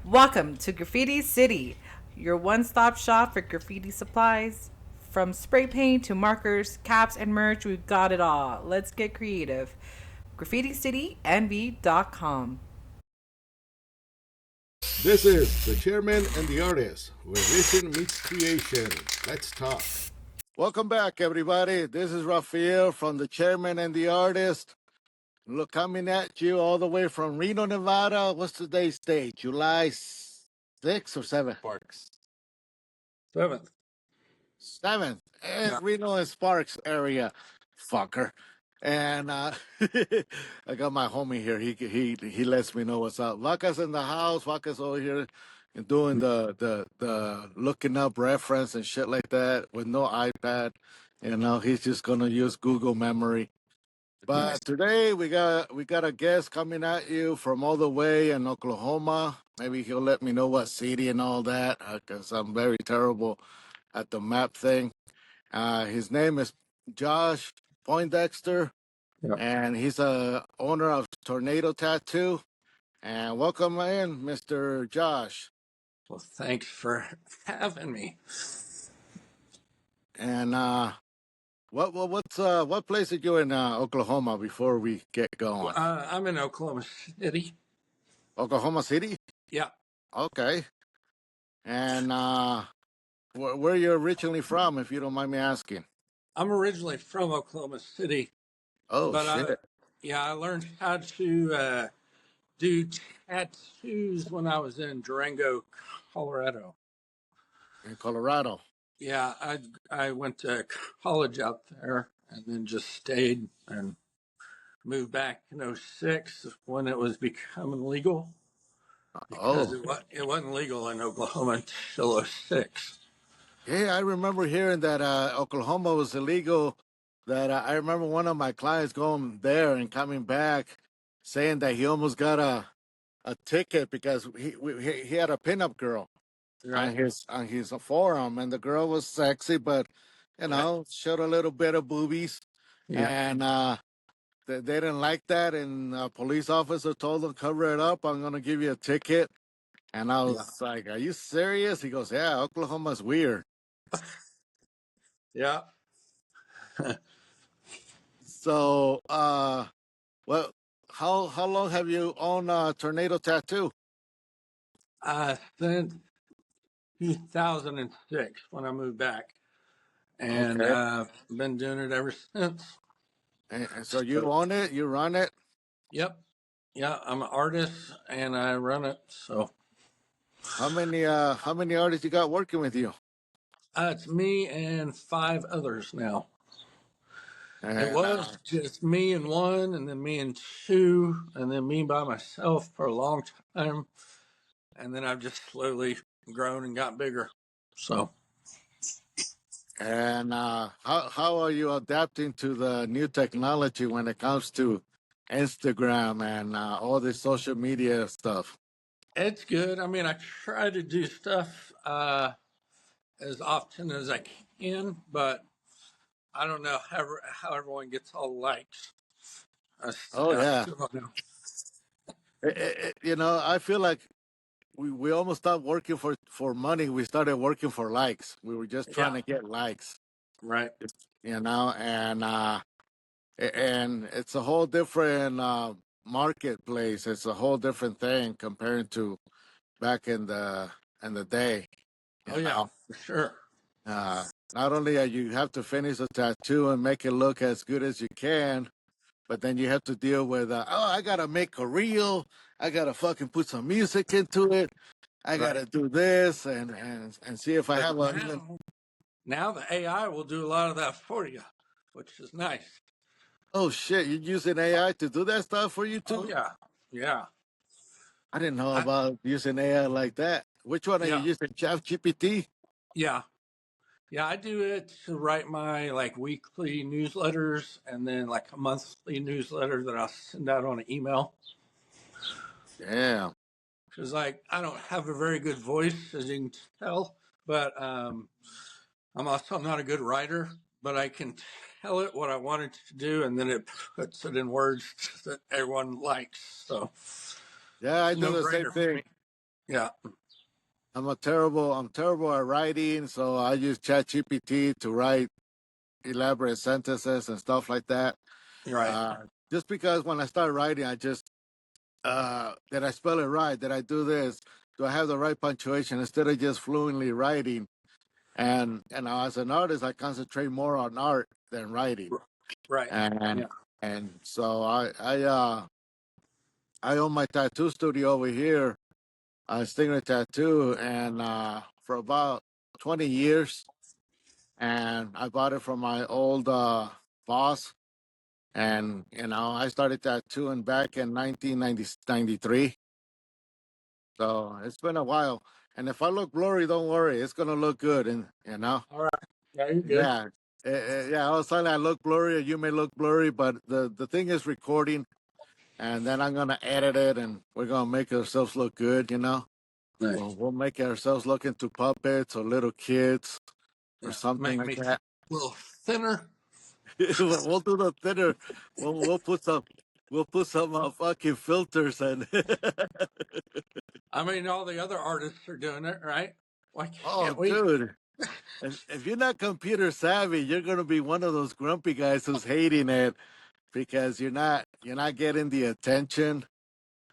Welcome to Graffiti City, your one stop shop for graffiti supplies. From spray paint to markers, caps, and merch, we've got it all. Let's get creative. GraffitiCityNV.com. This is The Chairman and the Artist, where vision meets creation. Let's talk. Welcome back, everybody. This is Rafael from The Chairman and the Artist. Look, coming at you all the way from Reno, Nevada. What's today's date? July 6th or 7th? Sparks. 7th. 7th. Yeah. Reno and Sparks area. Fucker. And I got my homie here. He lets me know what's up. Vaca's in the house. Vaca's over here and doing the looking up reference and shit like that with no iPad. He's just gonna use Google memory. Nice. But today we got a guest coming at you from all the way in Oklahoma. Maybe he'll let me know what city and all that, because I'm very terrible at the map thing. His name is Josh Poindexter, Yep. and he's a owner of Tornado Tattoo. And welcome in, Mr. Josh. Well, thanks for having me. And what place are you in Oklahoma before we get going? I'm in Oklahoma City. Oklahoma City? Yeah. Okay. And where are you originally from, if you don't mind me asking? I'm originally from Oklahoma City, Oh, but shit. I learned how to do tattoos when I was in Durango, Colorado. In Colorado. Yeah, I went to college out there and then just stayed and moved back in '06 when it was becoming legal. Because Oh, it wasn't legal in Oklahoma until '06. yeah, I remember hearing that Oklahoma was illegal. That I remember one of my clients going there and coming back saying that he almost got a ticket because he had a pinup girl Right, on his forum, and the girl was sexy, but right. showed a little bit of boobies, Yeah, and they didn't like that, and a police officer told them, cover it up, I'm gonna give you a ticket. And I yeah, was like, are you serious? He goes, yeah, Oklahoma's weird. yeah. So well, how long have you owned Tornado Tattoo? Since 2006 when I moved back, and Okay. been doing it ever since. And so you So, own it, you run it. yep, yeah. I'm an artist and I run it. So How many artists you got working with you? it's me and 5 others now. It And was just me and one, and then me and two, and then me by myself for a long time, and then I've just slowly grown and got bigger. So how are you adapting to the new technology when it comes to Instagram and all this social media stuff? it's good. I mean, I try to do stuff as often as I can, but I don't know how everyone gets all the likes. Oh I yeah. still don't know. I feel like we almost stopped working for money. We started working for likes. We were just trying Yeah, to get likes, right. and it's a whole different marketplace. It's a whole different thing compared to back in the day. Oh You yeah, know, for sure. uh, not only are you have to finish a tattoo and make it look as good as you can, but then you have to deal with I gotta make a reel. I gotta fucking put some music into it. I Right. gotta do this and see if I But have a even. now the AI will do a lot of that for you, which is nice. Oh shit! You're using AI to do that stuff for you Oh too? yeah, yeah, I didn't know I, about using AI like that. Which one are you yeah, using? Chat GPT? yeah, yeah. I do it to write my like weekly newsletters and then like a monthly newsletter that I'll send out on an email. Yeah. Because like I don't have a very good voice, as you can tell, but I'm also not a good writer. But I can tell it what I want it to do, and then it puts it in words that everyone likes. So Yeah, I it's do no the same brainer for thing. me. Yeah. I'm terrible at writing, so I use ChatGPT to write elaborate sentences and stuff like that. Right. Uh, just because when I start writing, I just did I spell it right? Did I do this? Do I have the right punctuation instead of just fluently writing? And now as an artist, I concentrate more on art than writing. Right. And Yeah. and so I own my tattoo studio over here, Stinger Tattoo, and for about 20 years, and I bought it from my old boss. And I started tattooing back in 1993. So it's been a while. And if I look blurry, don't worry, it's gonna look good. And All right. Yeah, you're good. yeah, yeah. All of a sudden I look blurry, or you may look blurry, but the thing is recording, and then I'm gonna edit it, and we're gonna make ourselves look good. Nice. We'll make ourselves look into puppets or little kids or Yeah. something Make like me that. a little thinner. We'll do the thinner. We'll put some. We'll put some fucking filters and. I mean, all the other artists are doing it, right? Why Oh, can't we? dude. If you're not computer savvy, you're gonna be one of those grumpy guys who's hating it because you're not getting the attention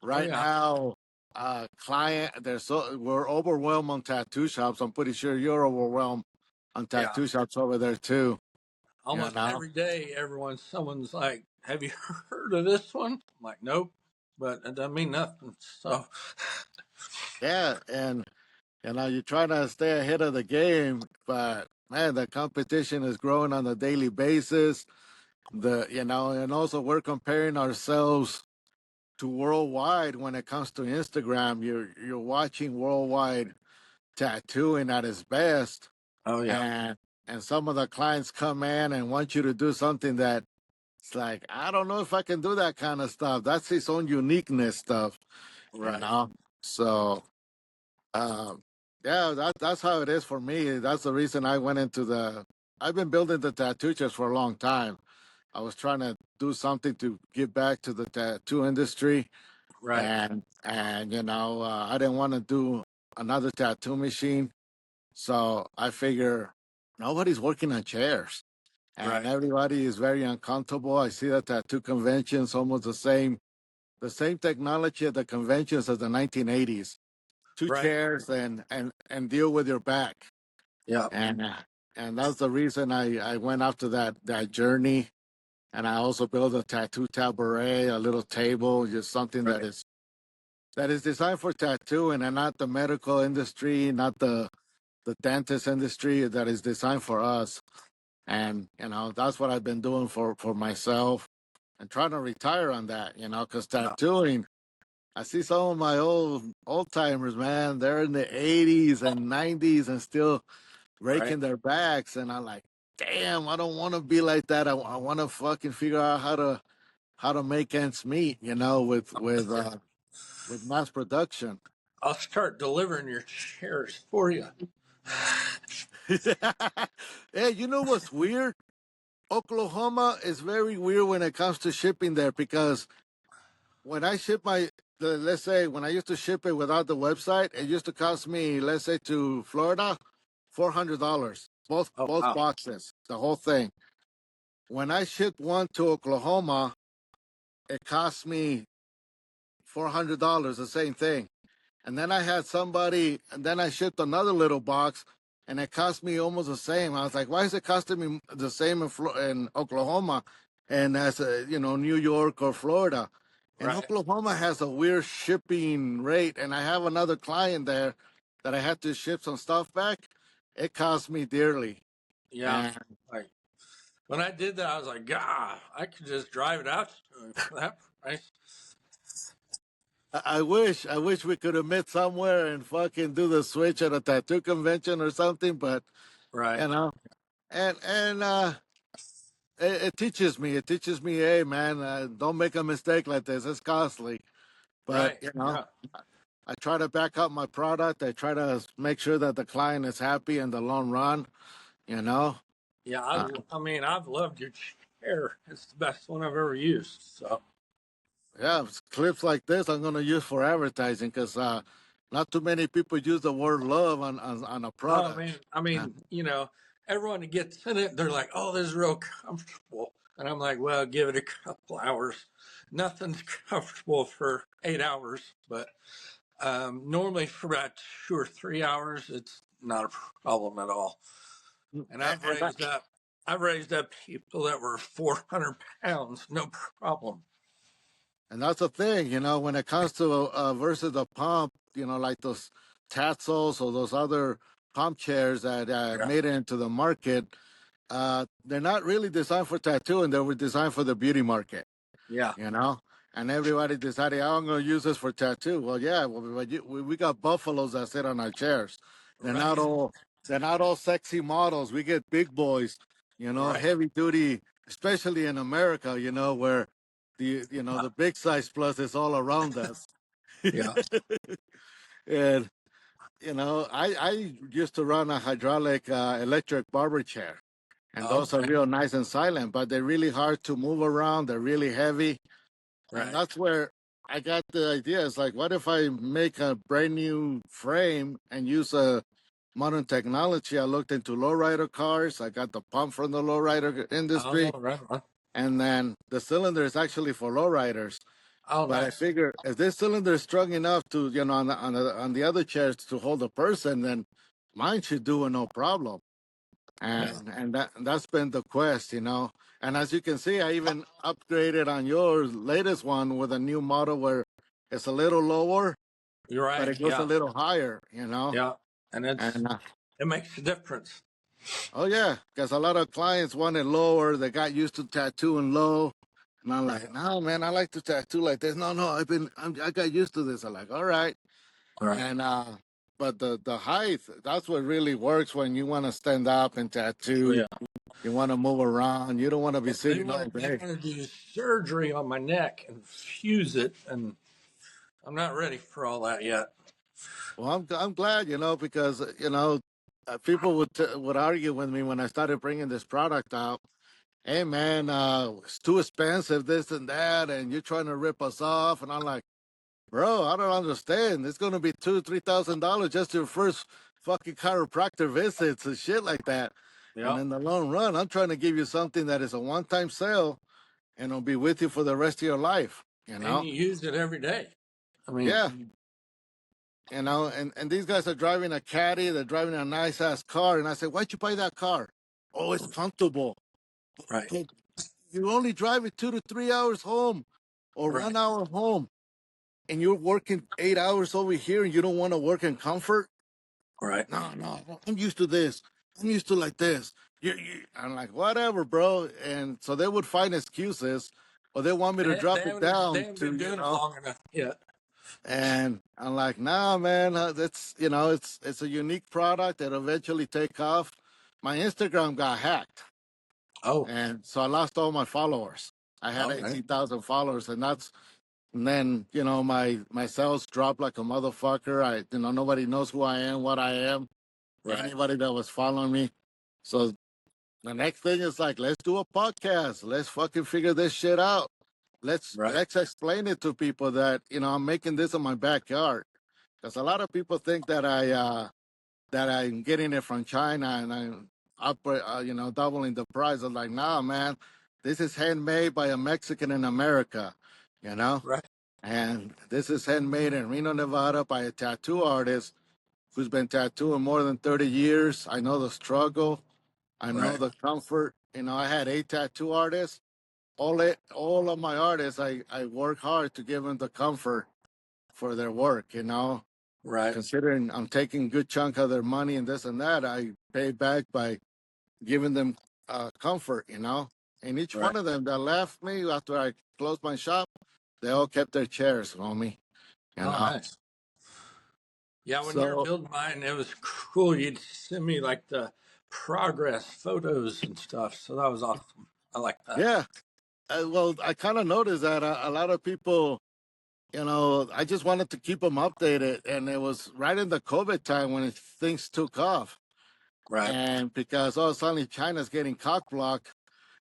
Oh right yeah. now. We're overwhelmed on tattoo shops. I'm pretty sure you're overwhelmed on Yeah. tattoo shops over there too. You Almost know, every day, someone's like, "Have you heard of this one?" I'm like, "Nope," but it doesn't mean nothing. So, yeah, and you're trying to stay ahead of the game, but man, the competition is growing on a daily basis. And also we're comparing ourselves to worldwide when it comes to Instagram. You're watching worldwide tattooing at its best, oh yeah, and some of the clients come in and want you to do something that it's like, I don't know if I can do that kind of stuff. That's its own uniqueness stuff, you right, know. So um, yeah, that's how it is for me. That's the reason I went into the. I've been building the tattoo chairs for a long time. I was trying to do something to give back to the tattoo industry, right, and I didn't want to do another tattoo machine, so I figure nobody's working on chairs, and right, everybody is very uncomfortable. I see the tattoo conventions almost the same technology at the conventions as the 1980s. Two right. chairs and deal with your back, Yeah, and that's the reason I went after that journey. And I also built a tattoo taboret, a little table, just something right. that is designed for tattooing and not the medical industry, not the dentist industry, that is designed for us. And that's what I've been doing for myself and trying to retire on that, because Yeah, tattooing, I see some of my old timers, man, they're in the 80s and 90s and still right. raking their backs. And I'm like, damn, I don't want to be like that. I want to fucking figure out how to make ends meet, with mass production. I'll start delivering your chairs for you. Hey, you know what's weird? Oklahoma is very weird when it comes to shipping there because when I ship let's say when I used to ship it without the website, it used to cost me, let's say to Florida, $400, Oh both wow, boxes, the whole thing. When I shipped one to Oklahoma, it cost me $400, the same thing. And then I had somebody, and then I shipped another little box, and it cost me almost the same. I was like, why is it costing me the same in Oklahoma, and as New York or Florida? And right. Oklahoma has a weird shipping rate, and I have another client there that I had to ship some stuff back. It cost me dearly, Yeah, and like when I did that, I was like, God, I could just drive it out to him for that price. I wish we could have met somewhere and fucking do the switch at a tattoo convention or something, but Right, you know. And it teaches me, hey man, don't make a mistake like this, it's costly. But right. Yeah, I try to back up my product. I try to make sure that the client is happy in the long run. you know yeah. uh, I mean, I've loved your chair. It's the best one I've ever used. So, yeah, clips like this I'm going to use for advertising because not too many people use the word love on a Oh product. man, I mean, everyone that gets in it, they're like, "Oh, this is real comfortable," and I'm like, "Well, give it a couple hours. Nothing's comfortable for 8 hours, but normally for about 2 or 3 hours, it's not a problem at all." And And, and that, I've raised up people that were 400 pounds, no problem. and that's the thing, when it comes to versus the pump, like those Tatsos or those other pump chairs that Yeah, made it into the market, they're not really designed for tattooing. They were designed for the beauty market, yeah, you know. And everybody decided, "Oh, I'm going to use this for tattoo." Well, yeah, we got buffaloes that sit on our chairs. They're not right, all they're not all sexy models. We get big boys, right, heavy duty, especially in America, where the big size plus is all around us. yeah. And I used to run a hydraulic electric barber chair, and those are Okay, real nice and silent, but they're really hard to move around. They're really heavy, and right. that's where I got the idea. It's like, what if I make a brand new frame and use a modern technology? I looked into lowrider cars. I got the pump from the lowrider Oh, industry, right, right. and then the cylinder is actually for lowriders. Oh, But I nice. figure if this cylinder is strong enough to, on the other chairs to hold a person, then mine should do it no problem. Yeah. And that's been the quest. And as you can see, I even upgraded on your latest one with a new model where it's a little lower, You're but right. it goes a Yeah. little higher. Yeah. And And it makes a difference. oh yeah, because a lot of clients want it lower. They got used to tattooing low, and I'm Right. like, no, man, I like to tattoo like this. No, no, I got used to this. I'm like, all right. Right. And but the height, that's what really works when you want to stand up and Oh, tattoo. yeah. You want to move around. You don't want to be Well, they sitting all want they day. want to do surgery on my neck and fuse it, and I'm not ready for all that yet. Well, I'm glad, because people would argue with me when I started bringing this product out. Hey, man, it's too expensive, this and that, and you're trying to rip us off. And I'm like, bro, I don't understand. It's gonna be $2,000-3,000 just your first fucking chiropractor visits and shit like that. And Yeah. in the long run, I'm trying to give you something that is a one-time sale and it'll be with you for the rest of your life. And you use it every day. I mean, Yeah. And these guys are driving a caddy, they're driving a nice ass car. And I said, why'd you buy that car? Oh, it's comfortable. right. But you only drive it 2 to 3 hours home or Right. 1 hour home, and you're working 8 hours over here and you don't want to work in comfort. Right. No, no, I'm used to this. I'm used to like this. I'm like, whatever, bro. And so they would find excuses, or they want me to drop it They down haven't to, been doing it long enough yet. and I'm like, nah, man, that's it's a unique product that eventually take off. My Instagram got hacked, Oh. and so I lost all my followers. I had Okay. 18,000 followers, and then my sales dropped like a motherfucker. Nobody knows who I am, what I am. Right. Anybody that was following me. So the next thing is like, let's do a podcast. Let's fucking figure this shit out. Let's Right. let's explain it to people that I'm making this in my backyard. Because a lot of people think that I'm getting it from China and I'm doubling the price. I'm like, nah, man, this is handmade by a Mexican in America, you know, Right. and this is handmade in Reno, Nevada by a tattoo artist who's been tattooing more than 30 years. I know the struggle. I know Right. the comfort. I had 8 tattoo artists. All of my artists, I work hard to give them the comfort for their work. Right. Considering I'm taking good chunk of their money and this and that, I pay back by giving them comfort. And each Right. one of them that left me after I closed my shop, they all kept their chairs, homie. You Oh, know. nice. Yeah, when you were So building mine, it was cool. You'd send me like the progress photos and stuff. So that was awesome. I like that. yeah, well, I kind of noticed that a lot of people, I just wanted to keep them updated, and it was right in the COVID time when things took off, Right. and because suddenly China's getting cock blocked,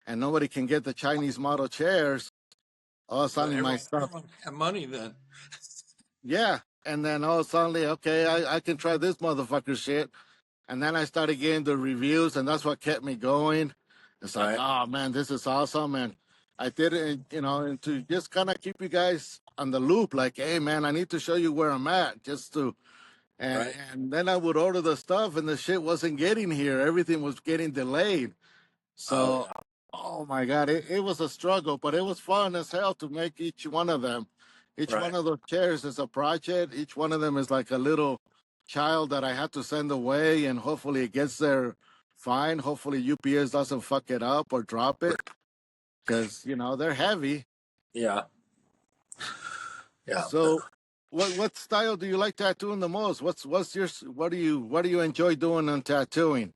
and nobody can get the Chinese model chairs. Well, Suddenly my stuff, everyone had money then. yeah, And then oh, suddenly, okay, I can try this motherfucker shit. And then I started getting the reviews, and that's what kept me going. It's like, Right. oh man, this is awesome. And I did it, you know, and to just kind of keep you guys on the loop, like, hey man, I need to show you where I'm at, just to and Right. and then I would order the stuff, and the shit wasn't getting here. Everything was getting delayed. Oh So, yeah. oh my God, it was a struggle, but it was fun as hell to make each one of them. Each one Right. of those chairs is a project. Each one of them is like a little child that I had to send away, and hopefully it gets there fine. Hopefully UPS doesn't fuck it up or drop it, because you know they're heavy. Yeah. Yeah. So, what style do you like tattooing the most? What's your what do you enjoy doing on tattooing?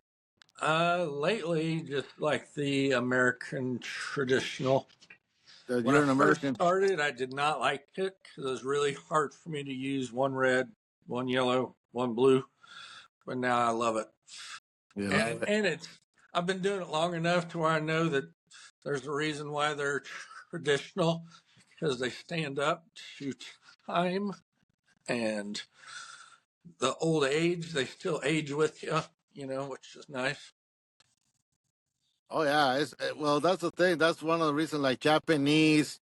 Lately, just like the American traditional. That When I you're an first American. started, I did not like it because it was really hard for me to use one red, one yellow, one blue. But now I love it, You and love it. and it's I've been doing it long enough to where I know that there's a reason why they're traditional because they stand up to time and the old age. They still age with you, which is nice. Oh yeah, well that's the thing. That's one of the reasons. Like Japanese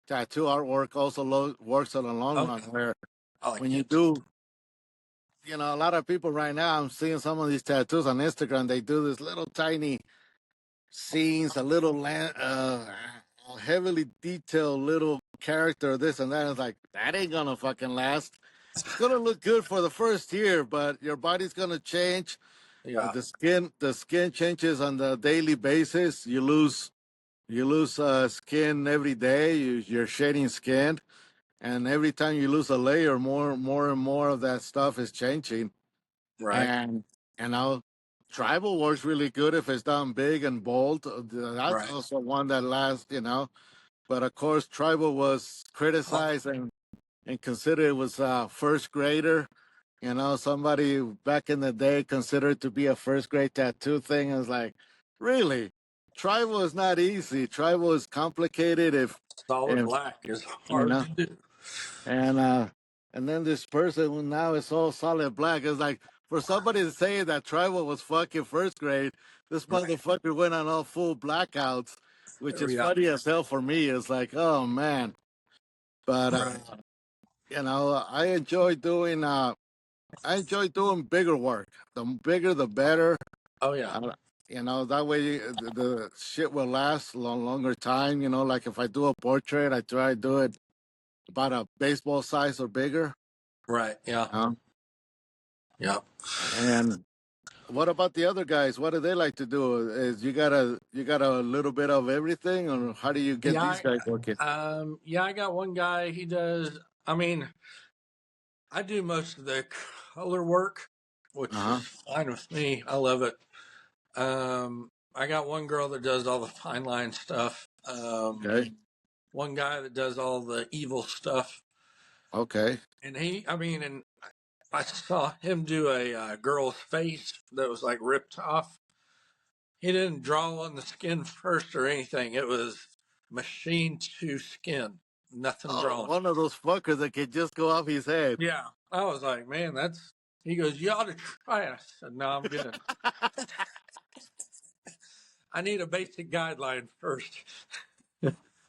tattoo artwork also works in the long Oh run. yeah, Where I like when you it. do, you know, a lot of people right now. I'm seeing some of these tattoos on Instagram. They do this little tiny scenes, a little heavily detailed little character, this and that. It's like that ain't gonna fucking last. It's gonna look good for the first year, but your body's gonna change. Yeah, The skin changes on the daily basis. You lose skin every day. You're shedding skin, and every time you lose a layer, more and more of that stuff is changing. right. And you know, tribal works really good if it's done big and bold. That's Right. also one that lasts. But of course, tribal was Oh, criticized and considered it was a first grader. Somebody back in the day considered to be a first grade tattoo thing. I was like, really? Tribal is not easy. Tribal is complicated. solid If black is you hard know, to do. and and then this person who now is all solid black is like, for somebody to say that tribal was fucking first grade, this Right. motherfucker went on all full blackouts, which is Yeah. funny as hell for me. It's like, oh man, but Right. I enjoy doing bigger work. The bigger, the better. Oh yeah. Uh, that way the shit will last a longer time. Like if I do a portrait, I try to do it about a baseball size or bigger. Right. Yeah. Um, Yeah. and what about the other guys? What do they like to do? Is you got a little bit of everything, or how do you get Yeah. these guys working? Yeah. I got one guy. He does. I mean, I do most of the color work, Uh which is huh. fine with me. I love it. I got one girl that does all the fine line stuff. Okay. One guy that does all the evil stuff. Okay. And and I saw him do a girl's face that was like ripped off. He didn't draw on the skin first or anything. It was machine to skin, nothing Oh, drawn. one of those fuckers that can just go off his head. Yeah, I was like, man, that's. He goes, you ought to try it. I said, no, I'm good. I need a basic guideline first.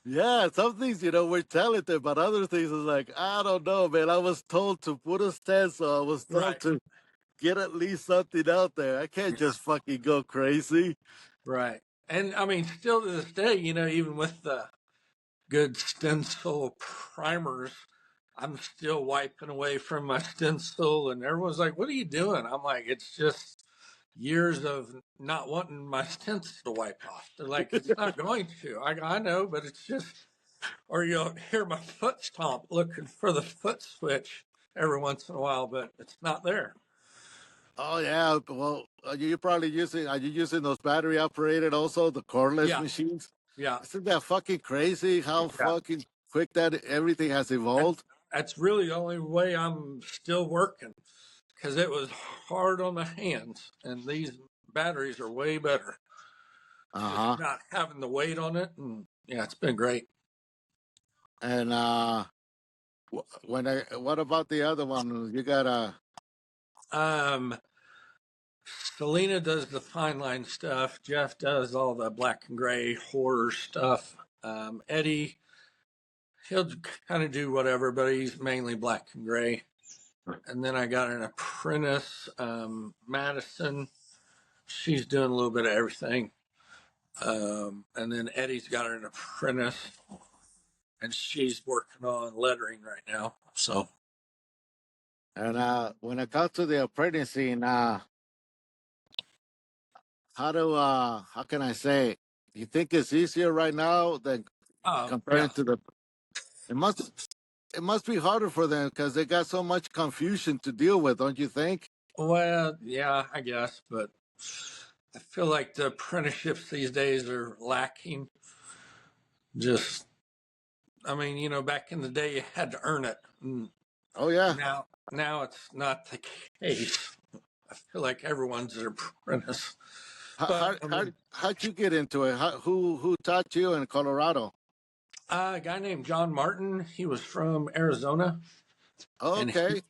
Yeah, some things, we're talented, but other things is like, I don't know, man. I was told to put a stencil. I was told Right, to get at least something out there. I can't just fucking go crazy. right. And still to this day, even with the good stencil primers, I'm still wiping away from my stencil, and everyone's like, "What are you doing?" I'm like, "It's just years of not wanting my stencil to wipe off." They're like, "It's not going to." I know, but it's just, or you'll hear my foot stomp looking for the foot switch every once in a while, but it's not there. Oh yeah, well, are you using those battery operated also, the cordless Yeah, machines? yeah, Isn't that fucking crazy how yeah. fucking quick that everything has That, evolved? that's really the only way I'm still working because it was hard on the hands, and these batteries are way better. Just Uh-huh. not having the weight on it, and yeah, it's been great. And What about the other one? You got Um, Selena does the fine line stuff. Jeff does all the black and gray horror stuff. Eddie, he'll kind of do whatever, but he's mainly black and gray. And then I got an apprentice, Madison. She's doing a little bit of everything. And then Eddie's got an apprentice, and she's working on lettering right now. So, and when it comes to the apprenticing, how can I say? You think it's easier right now than yeah. comparing to the? It must it must be harder for them because they got so much confusion to deal with, don't you think? Well, yeah, I guess, but I feel like the apprenticeships these days are lacking. Just, I mean, back in the day, you had to earn it. And Oh yeah. now it's not the case. I feel like everyone's an apprentice. But I mean, How'd you get into it? Who taught you in Colorado? a guy named John Martin, he was from Arizona, and he Okay.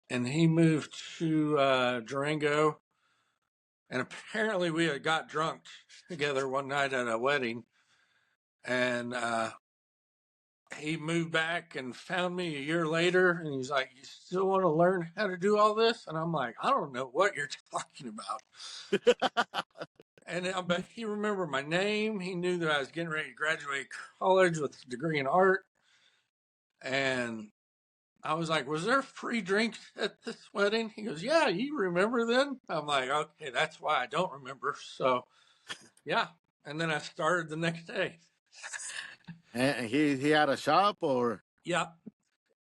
and he moved to Durango. And apparently, we had got drunk together one night at a wedding, and he moved back and found me a year later, and he's like, "You still want to learn how to do all this?" And I'm like, "I don't know what you're talking about." And but he remembered my name. He knew that I was getting ready to graduate college with a degree in art, and I was like, "Was there free drinks at this wedding?" He goes, "Yeah, you remember then?" I'm like, "Okay, that's why I don't remember." So yeah, and then I started the next day. And he had a shop or Yeah,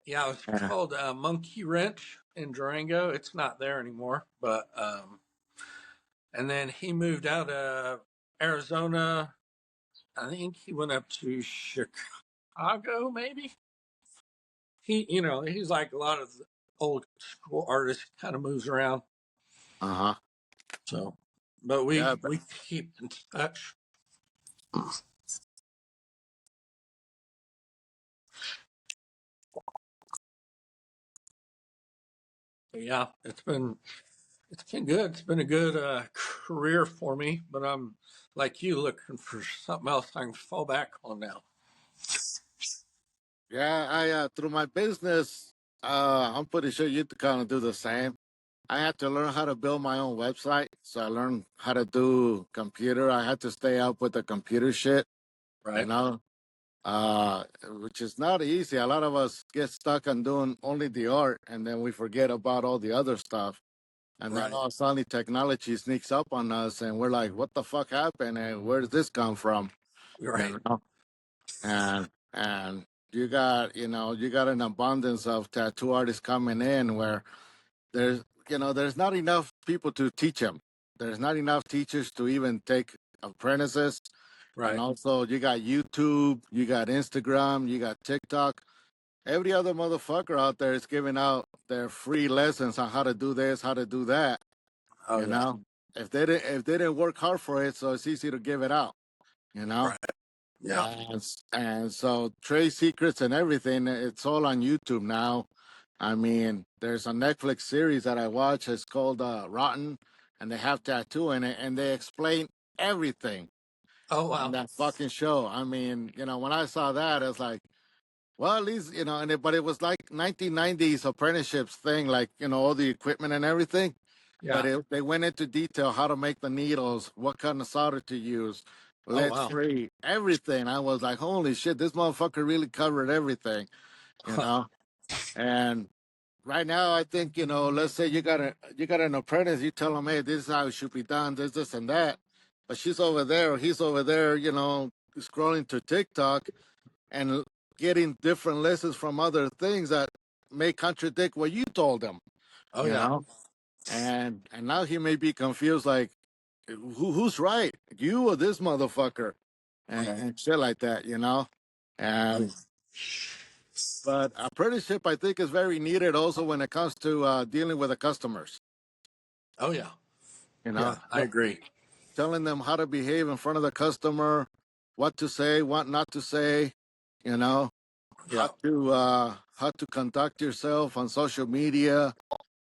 yeah, it was called Monkey Wrench in Durango. It's not there anymore, but and then he moved out of Arizona. I think he went up to Chicago, maybe. He's like a lot of the old school artists, kind of moves around. uh-huh. So, but Yeah, we keep in touch. Yeah, it's been good. It's been a good career for me, but I'm like you looking for something else I can fall back on now. yeah, I through my business, I'm pretty sure you kind of do the same. I had to learn how to build my own website. So I learned how to do computer. I had to stay up with the computer shit, you Right, know, which is not easy. A lot of us get stuck on doing only the art and then we forget about all the other stuff. And then right, all suddenly technology sneaks up on us and we're like, what the fuck happened? And where does this come from? right. You know? And you got an abundance of tattoo artists coming in where there's not enough people to teach them. There's not enough teachers to even take apprentices. And Right. also, you got YouTube, you got Instagram, you got TikTok. Every other motherfucker out there is giving out their free lessons on how to do this, how to do that. Oh You yeah. know, if they didn't work hard for it, so it's easy to give it out. You know, Right. Yeah. and so trade secrets and everything, it's all on YouTube now. I mean, there's a Netflix series that I watch. It's called Rotten, and they have tattoo in it, and they explain everything Oh on wow. that fucking show. I mean, when I saw that, it's like, well, at least but it was like 1990s apprenticeships thing, like all the equipment and everything. But Yeah. they went into detail how to make the needles, what kind of solder to use, Oh lead wow. free, everything. I was like, holy shit, this motherfucker really covered everything, you Huh. know. And right now, I think let's say you got an apprentice, you tell him, hey, this is how it should be done, this and that. But she's over there, or he's over there, scrolling to TikTok and getting different lessons from other things that may contradict what you told him, Oh you yeah. know. And now he may be confused, like, who's right, you or this motherfucker, Right. and shit like that, Right. and but apprenticeship, I think, is very needed also when it comes to dealing with the customers. Oh yeah. You know, Yeah. I agree. telling them how to behave in front of the customer, what to say, what not to say. You know, how Yeah. to conduct yourself on social media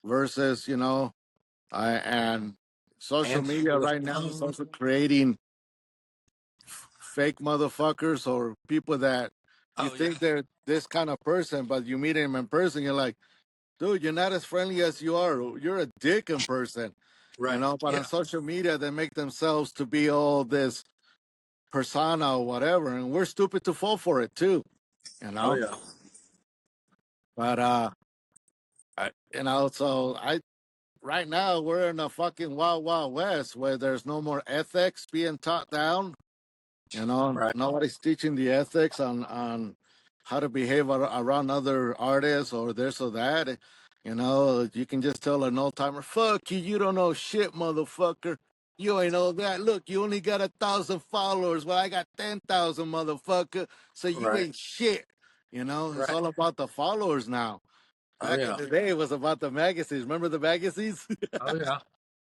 versus and social Answer media the right now is phone. also creating fake motherfuckers or people that you Oh, yeah. think they're this kind of person, but you meet him in person, you're like, dude, you're not as friendly as you are. You're a dick in person, Right. but on Yeah. social media, they make themselves to be all this persona or whatever, and we're stupid to fall for it too, you Oh, know. yeah. But so I right now we're in a fucking wild wild west where there's no more ethics being taught down. Right. Nobody's teaching the ethics on how to behave around other artists or this or that. You can just tell an old timer, "Fuck you, you don't know shit, motherfucker. You ain't know that. Look, you only got 1,000 followers. Well, I got 10,000, motherfucker. So you Right. ain't shit." It's Right. all about the followers now. Oh, Back in yeah. the day, it was about the magazines. Remember the magazines? Oh, yeah.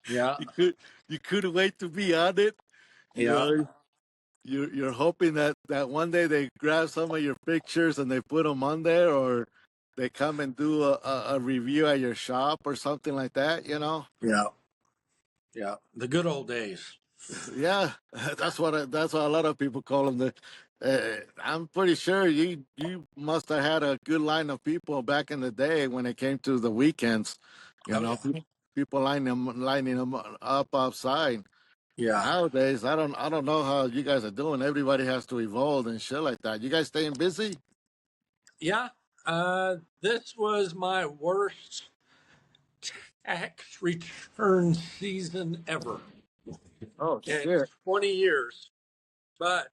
Yeah. you could you couldn't wait to be on it. You Yeah. know, you're hoping that one day they grab some of your pictures and they put them on there, or they come and do a review at your shop or something like that. Yeah. Yeah. The good old days. Yeah, that's what a lot of people call them. I'm pretty sure you must have had a good line of people back in the day when it came to the weekends. You Oh, know, yeah. people lining them up outside. Yeah. Nowadays, I don't know how you guys are doing. Everybody has to evolve and shit like that. You guys staying busy? Yeah. This was my worst tax return season ever Oh in shit. 20 years. But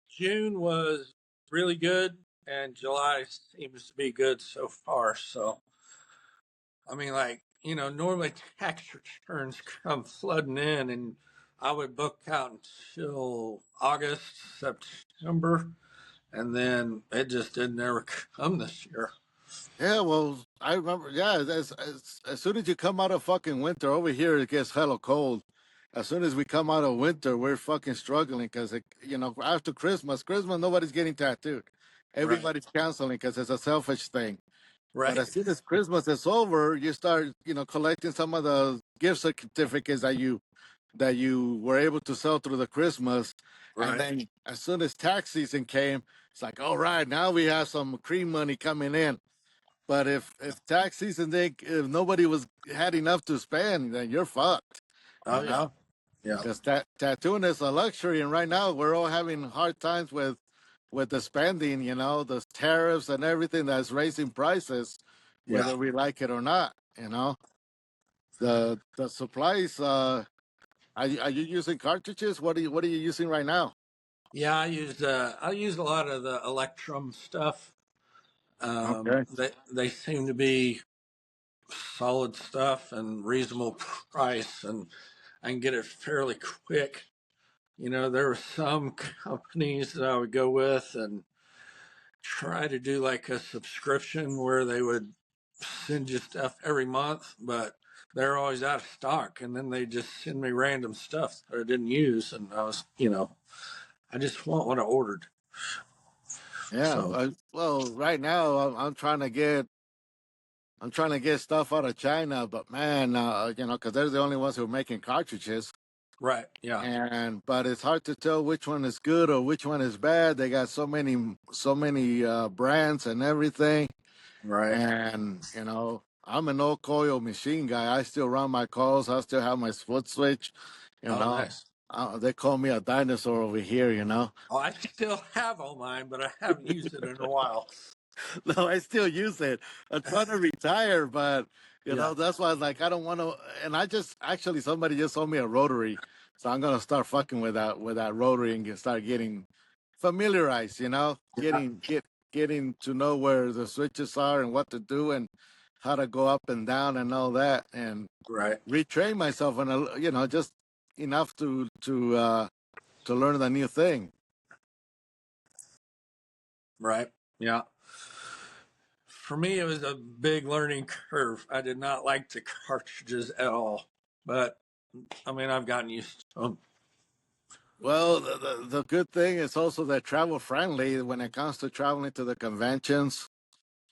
June was really good, and July seems to be good so far. So, I mean, normally tax returns come flooding in, and I would book out until August, September, and then it just didn't ever come this year. Yeah, well, I remember. Yeah, as soon as you come out of fucking winter over here, it gets hella cold. As soon as we come out of winter, we're fucking struggling because after Christmas, nobody's getting tattooed. Right, Everybody's canceling because it's a selfish thing. But right, as soon as Christmas is over, you start, collecting some of the gift certificates that you were able to sell through the Christmas. And right. then as soon as tax season came, it's like, all right, now we have some cream money coming in. But if tax season if nobody was had enough to spend, then you're fucked. Oh, yeah, yeah, Because tattooing is a luxury, and right now we're all having hard times with the spending. The tariffs and everything that's raising prices, yeah. whether we like it or not. The supplies. Are you using cartridges? What are you using right now? Yeah, I use a lot of the Electrum stuff. Okay. They seem to be solid stuff and reasonable price, and I can get it fairly quick. There were some companies that I would go with and try to do like a subscription where they would send you stuff every month, but they're always out of stock, and then they just send me random stuff that I didn't use, and I just want what I ordered. Yeah. So Well, right now I'm trying to get stuff out of China, but man, because they're the only ones who are making cartridges. right, yeah, But it's hard to tell which one is good or which one is bad. They got so many brands and everything. right. And I'm an old coil machine guy. I still run my coils. I still have my foot switch. You Oh, know, nice. they call me a dinosaur over here. Oh, I still have all mine, but I haven't used it in a while. No, I still use it. I'm trying to retire, but Yeah, that's why I was like, I don't want to. And I just actually somebody just sold me a rotary, so I'm gonna start fucking with that rotary and start getting familiarized. yeah, Getting to know where the switches are and what to do and how to go up and down and all that, and right, retrain myself and just enough to learn the new thing. right. Yeah. For me, it was a big learning curve. I did not like the cartridges at all, but I mean, I've gotten used to them. Well, the good thing is also that travel friendly when it comes to traveling to the conventions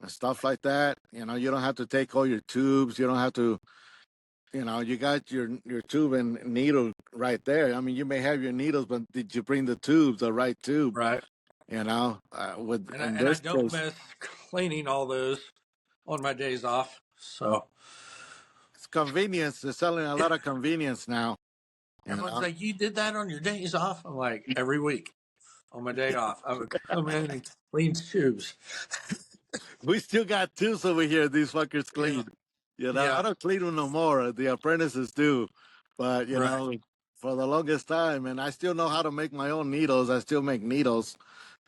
and stuff like that. You know, you don't have to take all your tubes. You don't have to, you know, you got your tube and needle right there. I mean, you may have your needles, but did you bring the tubes, the right tube? Right. You know, with And in I this don't case, miss cleaning all those on my days off. So it's convenience. They're selling a yeah, lot of convenience now. You everyone's know, like, "You did that on your days off?" I'm like, every week on my day off, I would come in and clean tubes. we still got tubes over here. These fuckers Yeah. clean. You know, I Yeah. don't clean them no more. The apprentices do, but you Right. know, for the longest time, and I still know how to make my own needles. I still make needles.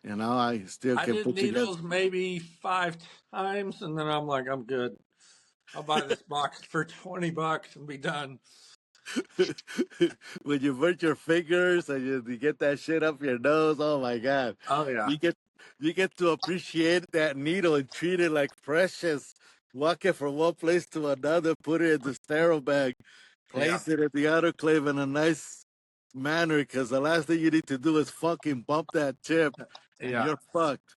You know, I still I can did put together. needles maybe 5 times, and then I'm like, I'm good. I'll buy this box for $20 and be done. When you burn your fingers and you get that shit up your nose, oh my god, Oh yeah. you get you get to appreciate that needle and treat it like precious. Walk it from one place to another, put it in the sterile bag, Yeah. place it at the autoclave in a nice manner, because the last thing you need to do is fucking bump that tip, and Yeah. you're fucked.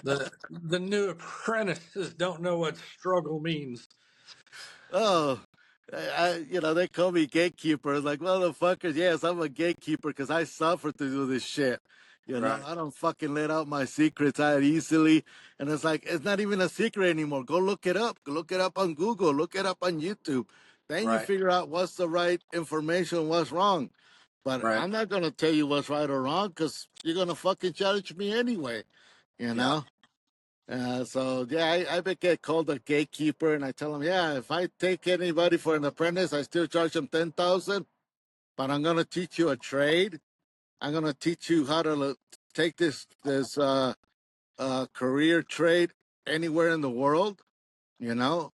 The new apprentices don't know what struggle means. Oh, you know, they call me gatekeeper. Like, motherfuckers, yes, I'm a gatekeeper because I suffer to do this shit. You know, Right. I don't fucking let out my secrets that easily. And it's like, it's not even a secret anymore. Go look it up. Go look it up on Google. Look it up on YouTube. Then you Right. figure out what's the right information, what's wrong. But Right. I'm not going to tell you what's right or wrong because you're going to fucking challenge me anyway. You Yeah. know? So yeah, I get called a gatekeeper, and I tell them, yeah, if I take anybody for an apprentice, I still charge them 10,000. But I'm gonna teach you a trade. I'm gonna teach you how to take this career trade anywhere in the world, you know.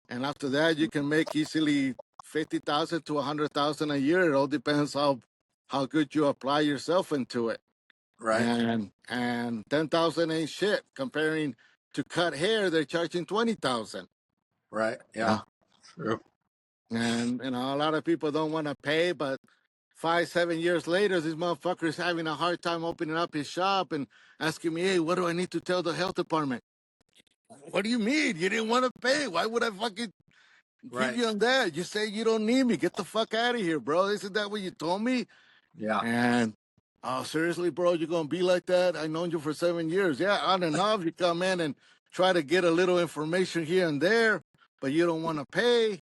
And after that, you can make easily 50,000 to 100,000 a year. It all depends how good you apply yourself into it. Right. And 10,000 ain't shit comparing to cut hair. They're charging 20,000. Right. Yeah. Yeah. True. And you know, a lot of people don't want to pay, but 5 7 years later, this motherfucker is having a hard time opening up his shop and asking me, hey, what do I need to tell the health department? What do you mean? You didn't want to pay. Why would I fucking give Right. you on that? You say you don't need me. Get the fuck out of here, bro. Isn't that what you told me? Yeah. And oh, seriously, bro, you're gonna be like that? I known you for 7 years. Yeah, on and off, you come in and try to get a little information here and there, but you don't want to pay,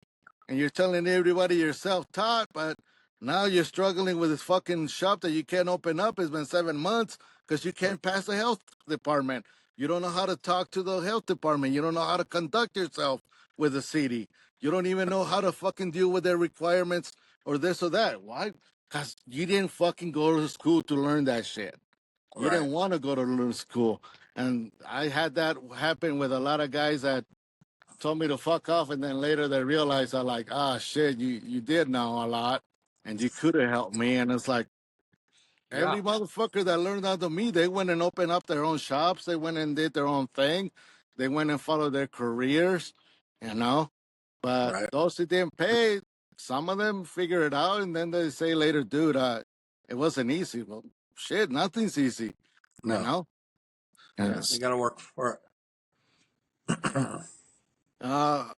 and you're telling everybody you're self-taught, but now you're struggling with this fucking shop that you can't open up. It's been 7 months because you can't pass the health department. You don't know how to talk to the health department. You don't know how to conduct yourself with the city. You don't even know how to fucking deal with their requirements or this or that. Why? Because you didn't fucking go to school to learn that shit. You Right. didn't want to go to learn school. And I had that happen with a lot of guys that told me to fuck off. And then later they realized, I like, ah, shit, you did know a lot and you could have helped me. And it's like, Yeah. every motherfucker that learned under me, they went and opened up their own shops. They went and did their own thing. They went and followed their careers, you know. But Right. those who didn't pay, some of them figure it out, and then they say later, dude, it wasn't easy. Well, shit, nothing's easy, you No. know. Yeah. You Yes. got to work for it. Uh,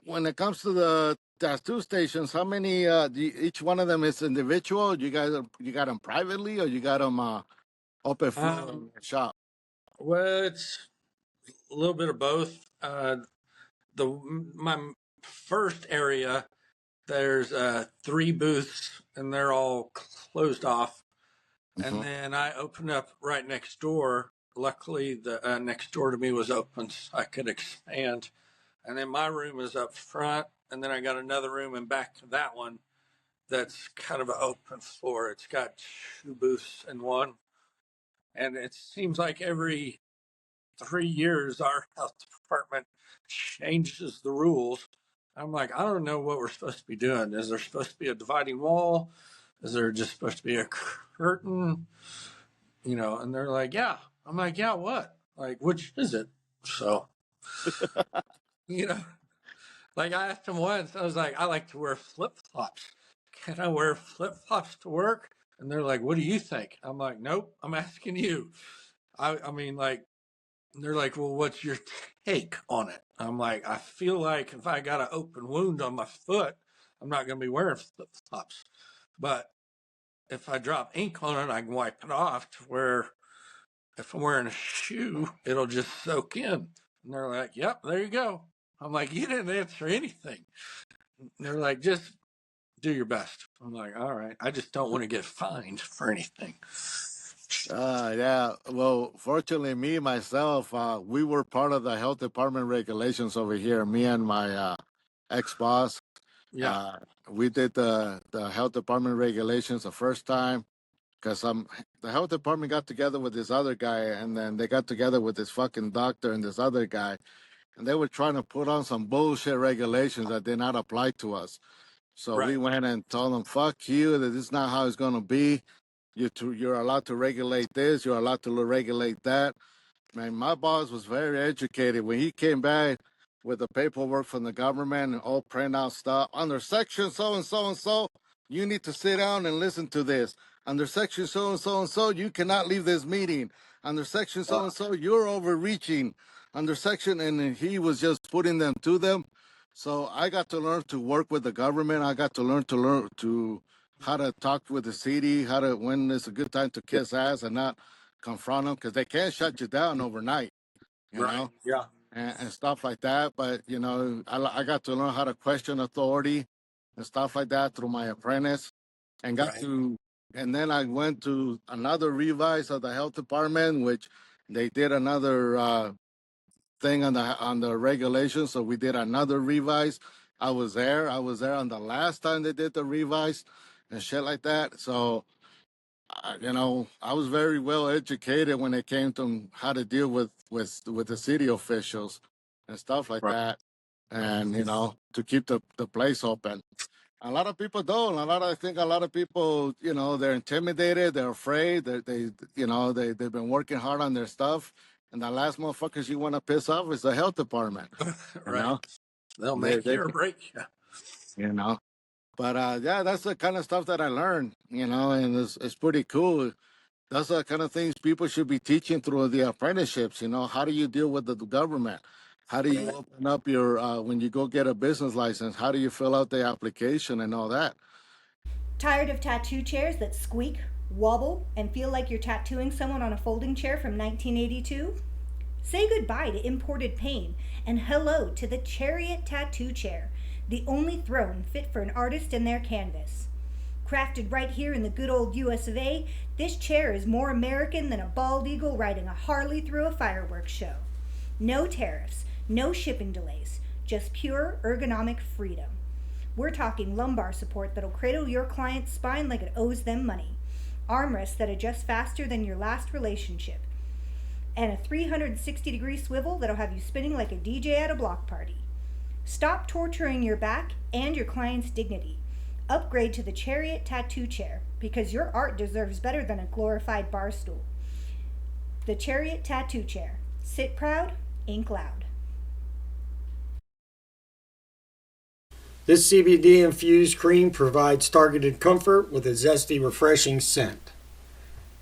when it comes to the tattoo stations, how many? Each one of them is individual. You got them privately, or you got them open floor in um. your shop? Well, it's a little bit of both. The my first area, there's 3 booths, and they're all closed off. And Mm-hmm. then I opened up right next door. Luckily, the next door to me was open, so I could expand. And then my room is up front, and then I got another room in back to that one that's kind of an open floor. It's got 2 booths in one, and it seems like every 3 years our health department changes the rules. I'm like, I don't know what we're supposed to be doing. Is there supposed to be a dividing wall? Is there just supposed to be a curtain? And they're like, yeah. I'm like, yeah, what? Like, which is it? So, you know, like I asked him once, I was like, I like to wear flip flops. Can I wear flip flops to work? And they're like, what do you think? I'm like, nope, I'm asking you. I mean, like, they're like, well, what's your take on it? I'm like, I feel like if I got an open wound on my foot, I'm not going to be wearing flip flops. But if I drop ink on it, I can wipe it off to where if I'm wearing a shoe, it'll just soak in. And they're like, yep, there you go. I'm like, you didn't answer anything. And they're like, just do your best. I'm like, all right. I just don't want to get fined for anything. Yeah. Well, fortunately, me myself, we were part of the health department regulations over here. Me and my ex boss, Yeah, uh, we did the health department regulations the first time because the health department got together with this other guy, and then they got together with this fucking doctor and this other guy, and they were trying to put on some bullshit regulations that did not apply to us. So we right. went and told them, "Fuck you! That this is not how it's gonna be. You're allowed to regulate this. You're allowed to regulate that." Man, my boss was very educated. When he came back with the paperwork from the government and all printout stuff, under section so and so and so, you need to sit down and listen to this. Under section so and so and so, you cannot leave this meeting. Under section so and so, you're overreaching. Under section, and he was just putting them to them. So I got to learn to work with the government. I got to learn to how to talk with the city, how to when it's a good time to kiss ass and not confront them because they can't shut you down overnight, you Right. know, Yeah. and stuff like that. But I got to learn how to question authority and stuff like that through my apprentice, and Right. and then I went to another revise of the health department, which they did another thing on the regulations, so we did another revise. I was there. I was there on the last time they did the revise and shit like that. So I was very well educated when it came to how to deal with the city officials and stuff like Right. that, and to keep the place open. A lot of people don't. I think a lot of people, they're intimidated, they're afraid, they've been working hard on their stuff, and the last motherfuckers you want to piss off is the health department. You Right. know, They'll they make they you or break you. you know. But yeah, that's the kind of stuff that I learned, and it's pretty cool. That's the kind of things people should be teaching through the apprenticeships. How do you deal with the government? How do you Right. open up your when you go get a business license? How do you fill out the application and all that? Tired of tattoo chairs that squeak, wobble, and feel like you're tattooing someone on a folding chair from 1982? Say goodbye to imported pain and hello to the Chariot Tattoo Chair, the only throne fit for an artist and their canvas. Crafted right here in the good old US of A, this chair is more American than a bald eagle riding a Harley through a fireworks show. No tariffs, no shipping delays, just pure ergonomic freedom. We're talking lumbar support that'll cradle your client's spine like it owes them money, armrests that adjust faster than your last relationship, and a 360-degree swivel that'll have you spinning like a DJ at a block party. Stop torturing your back and your client's dignity. Upgrade to the Chariot Tattoo Chair because your art deserves better than a glorified bar stool. The Chariot Tattoo Chair. Sit proud, ink loud. This CBD infused cream provides targeted comfort with a zesty, refreshing scent.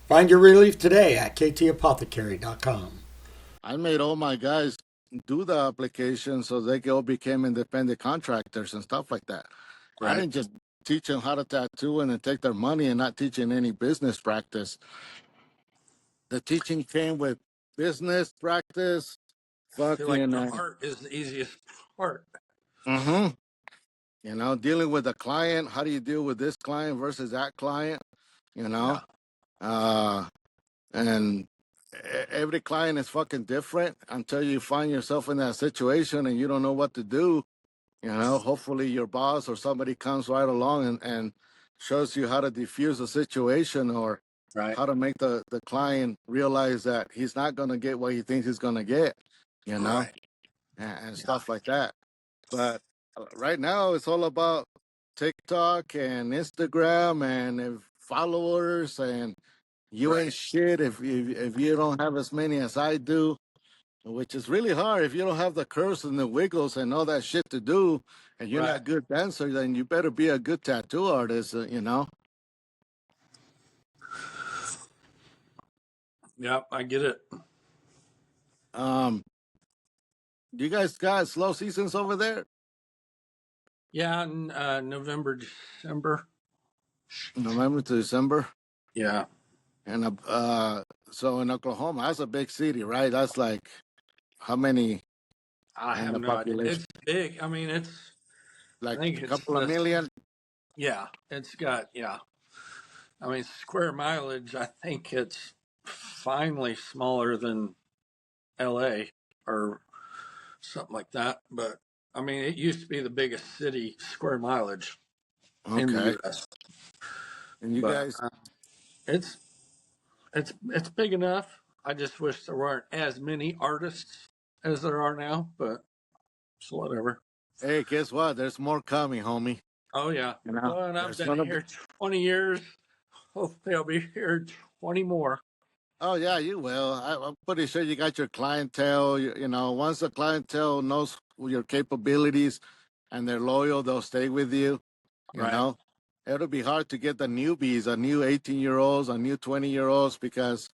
Find your relief today at ktapothecary.com. I made all my guys do the application so they all became independent contractors and stuff like that. I Right. didn't just teach them how to tattoo and then take their money and not teaching any business practice. The teaching came with business practice, I feel like fucking, the art is the easiest part. mm-hmm. Dealing with a client. How do you deal with this client versus that client? You know, Yeah. uh, and every client is fucking different until you find yourself in that situation and you don't know what to do. Hopefully your boss or somebody comes right along and shows you how to diffuse the situation or Right. how to make the client realize that he's not going to get what he thinks he's going to get, you know, Right. and Yeah. stuff like that. But right now it's all about TikTok and Instagram and followers, and you Right. ain't shit if you don't have as many as I do, which is really hard. If you don't have the curves and the wiggles and all that shit to do, and you're Right. not a good dancer, then you better be a good tattoo artist. Yep, I get it. Um, you guys got slow seasons over there? Yeah, in November, December. November to December. Yeah, And so in Oklahoma, that's a big city, right? That's like how many I in have the no idea. population? It's big. I mean, I Like think a it's couple of the, million? yeah, it's got, yeah. I mean, square mileage, I think it's finally smaller than LA or something like that. But I mean, it used to be the biggest city square mileage in the Okay. U.S. And you But guys, it's it's big enough. I just wish there weren't as many artists as there are now. But it's whatever. hey, guess what? There's more coming, homie. Oh yeah. You know, Well, and I've there's been gonna be. here 20 years. Hopefully, I'll be here 20 more. Oh yeah, you will. I'm pretty sure you got your clientele. You know, once the clientele knows your capabilities and they're loyal, they'll stay with you. You Right. know, it'll be hard to get the newbies, a new 18-year-olds, a new 20-year-olds, because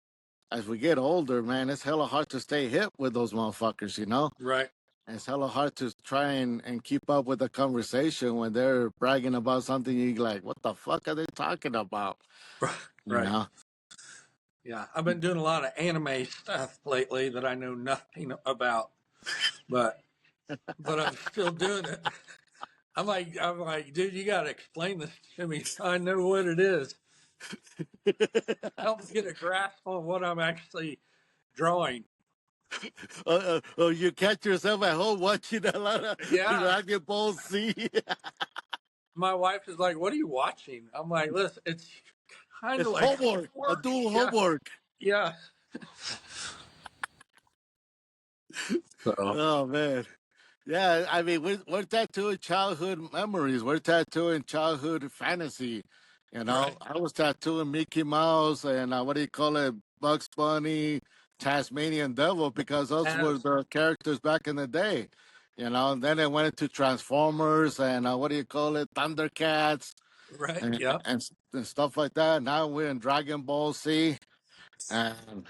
as we get older, man, it's hella hard to stay hip with those motherfuckers. You know, Right. and it's hella hard to try and keep up with the conversation when they're bragging about something. You like, what the fuck are they talking about? You Right. know. Yeah. I've been doing a lot of anime stuff lately that I know nothing about, but I'm still doing it. I'm like, dude, you got to explain this to me so I know what it is. Help me get a grasp on what I'm actually drawing. You catch yourself at home watching a lot of Yeah. Dragon Ball Z. My wife is like, what are you watching? I'm like, listen, it's kind of It's like homework, a work. dual Yeah. homework. Yeah. So, Oh man, yeah. I mean, we're tattooing childhood memories. We're tattooing childhood fantasy. You know, right. I was tattooing Mickey Mouse and what do you call it, Bugs Bunny, Tasmanian Devil, because those were As, the characters back in the day. You know, and then it went into Transformers and what do you call it, Thundercats right. and, Yep. and stuff like that. Now we're in Dragon Ball Z, and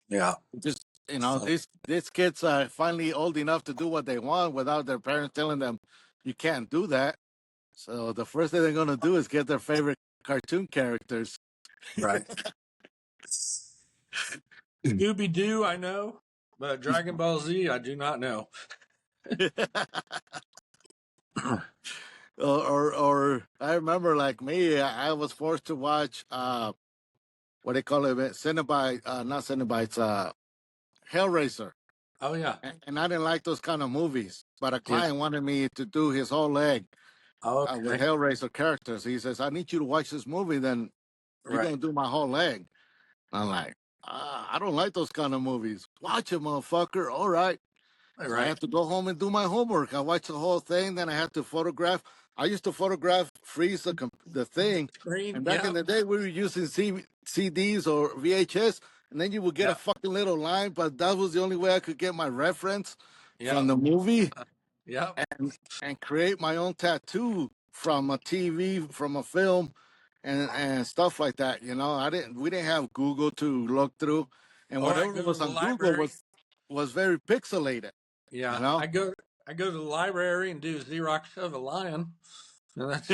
Yeah. just So, these kids are finally old enough to do what they want without their parents telling them you can't do that. So the first thing they're gonna do is get their favorite cartoon characters. right. Scooby Doo, I know, but Dragon Ball Z, I do not know. or I remember like me, I was forced to watch what they call it, Cenobite, not Cenobites, Hellraiser. Oh yeah. And I didn't like those kind of movies. But a Yeah. client wanted me to do his whole leg with Okay. Hellraiser characters. He says, I need you to watch this movie, then you're Right. going to do my whole leg. I'm like, I don't like those kind of movies. Watch it, motherfucker. All right. So I Right. have to go home and do my homework. I watch the whole thing. Then I have to photograph. I used to photograph, freeze the thing. Screen. And back in Yep. the day, we were using CDs or VHS. And then you would get a Yep. fucking little line, but that was the only way I could get my reference from Yep. the movie Yep. and create my own tattoo from a TV, from a film, and stuff like that. You know, we didn't have Google to look through, and Or I whatever go to was the on Google library. was very pixelated. You Yeah. know, I go to the library and do Xerox of a lion. And that's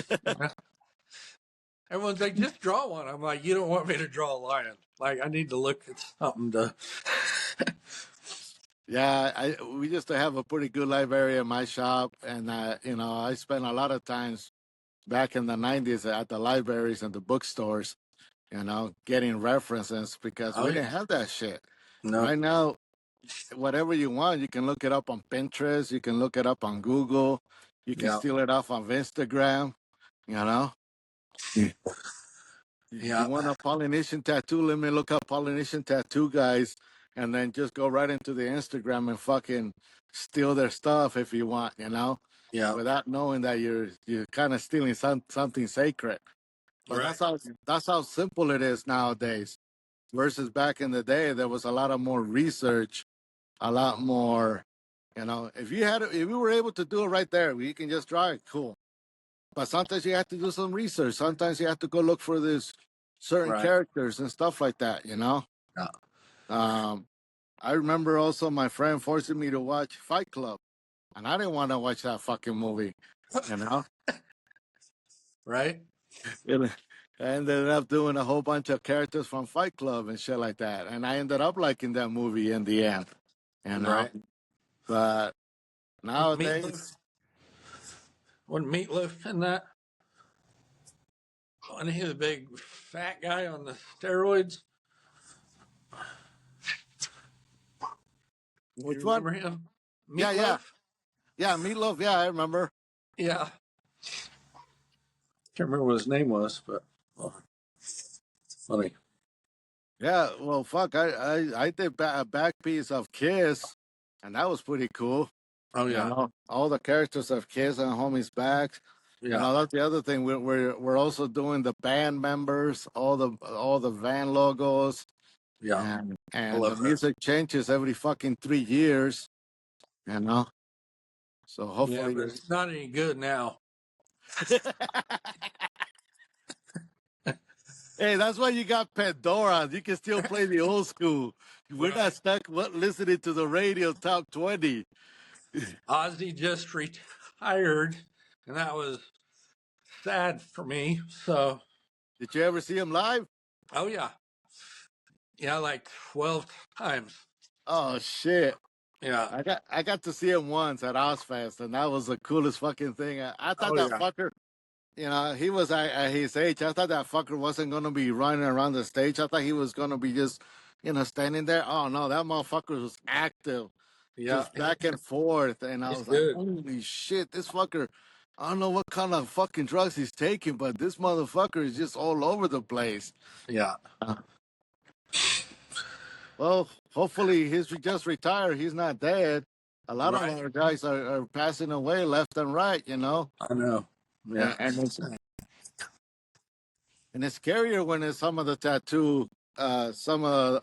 everyone's like, just draw one. I'm like, you don't want me to draw a lion. Like I need to look at something to yeah, we used to have a pretty good library in my shop, and I spent a lot of times back in the '90s at the libraries and the bookstores. Getting references because Oh we didn't yeah. have that shit. No. Right now, whatever you want, you can look it up on Pinterest, you can look it up on Google, you can Yeah. steal it off of Instagram. You know, you Yeah. want a Polynesian tattoo? Let me look up Polynesian tattoo guys, and then just go right into the Instagram and fucking steal their stuff if you want. Yeah. Without knowing that you're kind of stealing something sacred. But Right. that's how simple it is nowadays. Versus back in the day, there was a lot of more research, a lot more. If you were able to do it right there, you can just draw it, cool. But sometimes you have to do some research. Sometimes you have to go look for these certain Right. characters and stuff like that. Yeah. Um, I remember also my friend forcing me to watch Fight Club, and I didn't want to watch that fucking movie. You know, Right? And I ended up doing a whole bunch of characters from Fight Club and shit like that, and I ended up liking that movie in the end. You know, Right. but Meatloaf. nowadays, Wasn't Meatloaf in that? Wasn't he the big fat guy on the steroids? You which one? remember him? Yeah, yeah, Meatloaf? yeah, Meatloaf. Yeah, I remember. Yeah. Can't remember what his name was, but funny. Yeah, well, fuck, I did a back piece of Kiss, and that was pretty cool. Oh You yeah. know, all the characters of Kiss and Homie's backs. You Yeah. know, that's the other thing. We're also doing the band members, all the van logos, Yeah. I and the love that. music changes every fucking 3 years. You know, so Yeah, hopefully. but it's not any good now. Hey, that's why you got Pandora. You can still play the old school. We're not Right. stuck listening to the radio top 20. Ozzy just retired, and that was sad for me. So, Did you ever see him live? oh yeah, yeah, like 12 times. Oh shit. Yeah. I got to see him once at Ozfest, and that was the coolest fucking thing. I thought Oh that yeah. fucker, he was at his age. I thought that fucker wasn't gonna be running around the stage. I thought he was gonna be just, standing there. Oh no, that motherfucker was active, Yeah. just back and forth. And I He's was like, good. holy shit, this fucker. I don't know what kind of fucking drugs he's taking, but this motherfucker is just all over the place. Yeah. Well, hopefully he's just retired. He's not dead. A lot of Right. our guys are passing away left and right, I know. Yeah. and, and it's and it's scarier when it's some of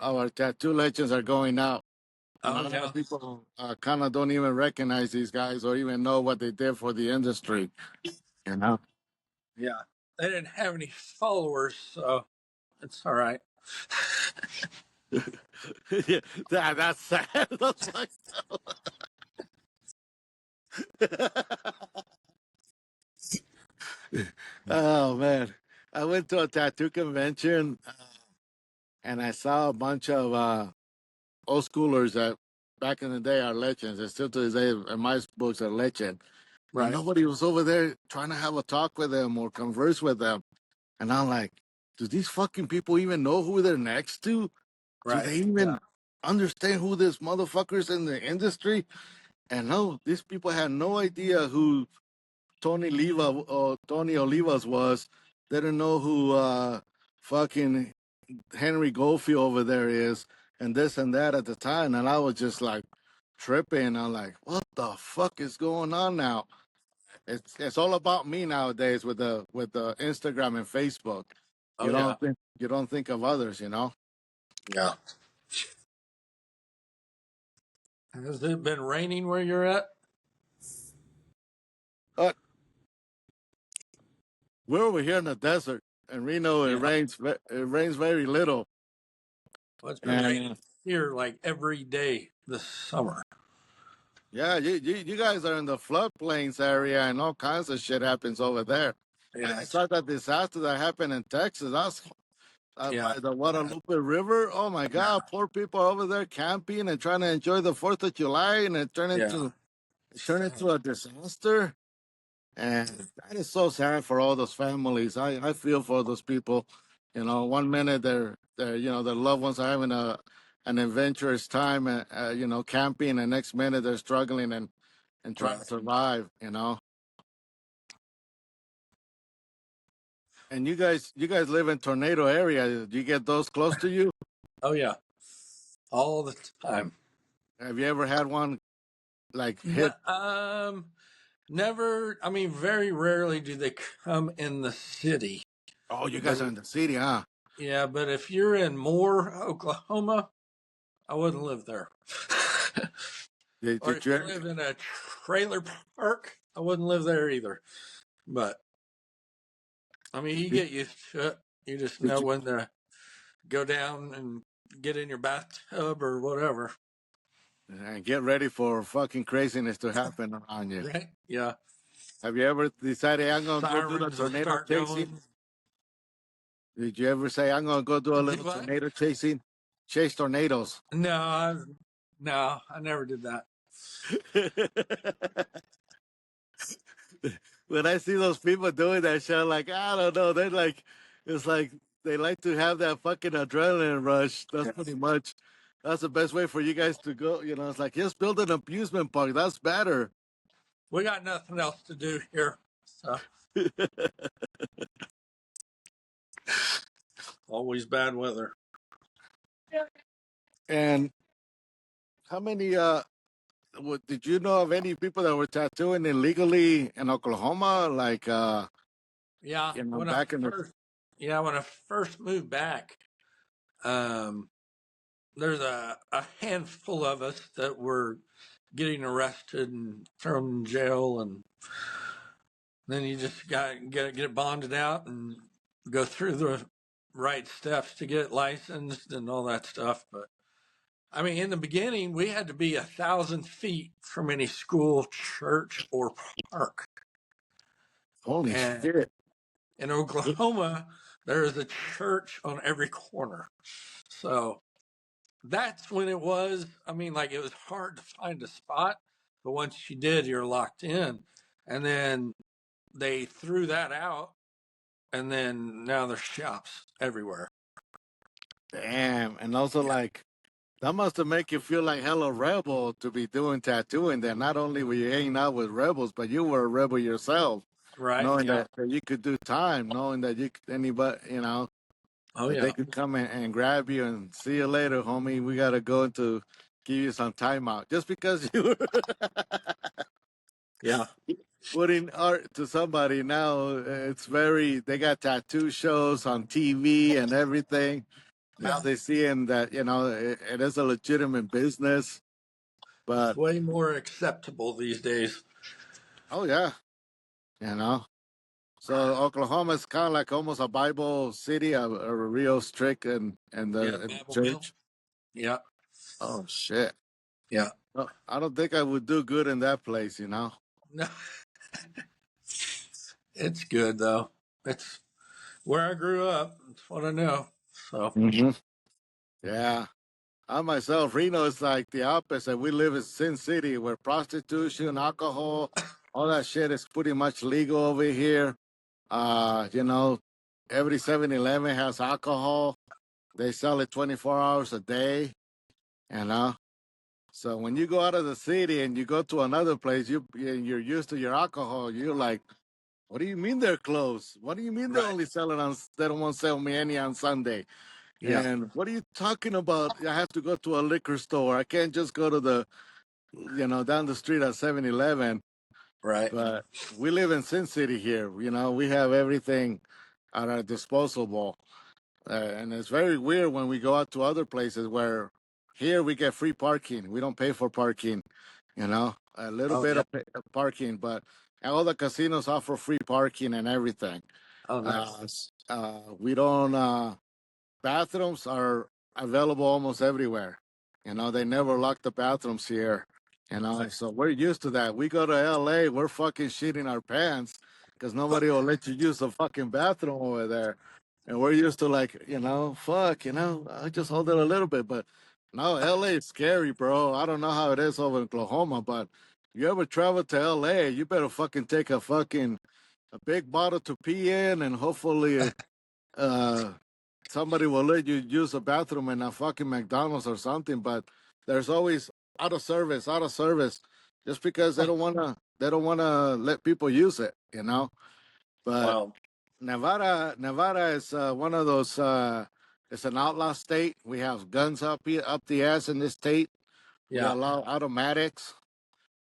our tattoo legends are going out. And a Oh lot yeah. of people kind of don't even recognize these guys or even know what they did for the industry. You know? Yeah. They didn't have any followers, so it's all right. Yeah, that's sad. That's fucked up. Oh man, I went to a tattoo convention and I saw a bunch of old schoolers that back in the day are legends. And still to this day, in my books, are legend. And Right. nobody was over there trying to have a talk with them or converse with them. And I'm like, do these fucking people even know who they're next to? Do Right. they Yeah. even understand who this motherfuckers in the industry? And no, these people had no idea who Tony Olivas was. They didn't know who fucking Henry Goldfield over there is, and this and that at the time. And I was just like tripping. I'm like, what the fuck is going on now? It's all about me nowadays with the Instagram and Facebook. Oh yeah. You don't think of others, you know. Yeah. Has it been raining where you're at? But we're over here in the desert, in Reno. It Yeah. rains. It rains very little, Well, it's been and raining here like every day this summer. yeah, you guys are in the floodplains area, and all kinds of shit happens over there. Yeah. I saw that disaster that happened in Texas. That's Yeah. by the Guadalupe River. Oh my God, poor people over there camping and trying to enjoy the Fourth of July, and Yeah. it turned into a disaster. And that is so sad for all those families. I feel for those people. One minute their loved ones are having an adventurous time, camping, and next minute they're struggling and trying to Right. survive. And you guys live in tornado area. Do you get those close to you? Oh yeah. All the time. Have you ever had one like No, hit? never. I mean, very rarely do they come in the city. Oh, you But guys are in the city, huh? yeah, but if you're in Moore, Oklahoma, I wouldn't live there. Did, Or did if you you ever- live in a trailer park, I wouldn't live there either. But I mean, you did, get used to it. You just did know you when to go down and get in your bathtub or whatever. And get ready for fucking craziness to happen around you. Right? Yeah. Have you ever decided I'm gonna go do the Sirens will tornado start chasing? going. Did you ever say I'm gonna go do a Do little what? tornado chasing? Chase tornadoes. No, no, I never did that. When I see those people doing that shit, I'm like, I don't know. They're like, it's like they like to have that fucking adrenaline rush. That's Yeah. pretty much, that's the best way for you guys to go. You know, it's like, just build an amusement park. That's better. We got nothing else to do here. So always bad weather. And how many, did you know of any people that were tattooing illegally in Oklahoma? Like, Yeah. back in the, When I first moved back, um, there's a handful of us that were getting arrested and thrown in jail, and then you just got get it bonded out and go through the right steps to get licensed and all that stuff. But I mean, in the beginning, we had to be 1,000 feet from any school, church, or park. holy And shit. in Oklahoma, there is a church on every corner. So that's when it was. I mean, like it was hard to find a spot, but once you did, you're locked in. And then they threw that out, and then now there's shops everywhere. Damn. And also, Yeah. like, that must have make you feel like hella rebel to be doing tattooing. That not only were you hanging out with rebels, but you were a rebel yourself, Right. knowing Yeah. that you could do time, knowing that anybody, Oh, that they yeah. could come and grab you and see you later, homie. We gotta go to give you some time out just because you were Yeah. putting art to somebody. Now it's they got tattoo shows on TV and everything. Now Yeah. they seeing that it is a legitimate business, It's but way more acceptable these days. oh yeah, you know. So Oklahoma is kind of like almost a Bible city, a real strict and Yeah. the Bible Belt. church. Yeah. Oh shit! Yeah. No, I don't think I would do good in that place. No, it's good though. It's where I grew up. It's what I know. So, Hmm. Yeah, I myself, Reno is like the opposite. We live in Sin City, where prostitution, alcohol, all that shit is pretty much legal over here. You know, every 7-Eleven has alcohol. They sell it 24 hours a day. You know. So when you go out of the city and you go to another place, you're used to your alcohol. You're like, what do you mean they're closed? What do you mean they're right. only selling on? They don't want to sell me any on Sunday. Yeah. And what are you talking about? I have to go to a liquor store. I can't just go to down the street at 7-Eleven. Right. But we live in Sin City here. We have everything at our disposal. And it's very weird when we go out to other places where here we get free parking. We don't pay for parking, a little Oh, bit yeah. of parking, but all the casinos offer free parking and everything. Oh, nice. We don't, bathrooms are available almost everywhere. They never lock the bathrooms here. Nice. So we're used to that. We go to LA, we're fucking shitting our pants because nobody will let you use the fucking bathroom over there. And we're used to like, fuck, I just hold it a little bit. But no, LA is scary, bro. I don't know how it is over in Oklahoma, but if you ever travel to LA, you better fucking take a big bottle to pee in and hopefully uh somebody will let you use a bathroom in a fucking McDonald's or something, but there's always out of service, just because they don't wanna let people use it. But Wow. Nevada is one of those. It's an outlaw state. We have guns up the ass in this state. We Yeah. allow automatics. Oh,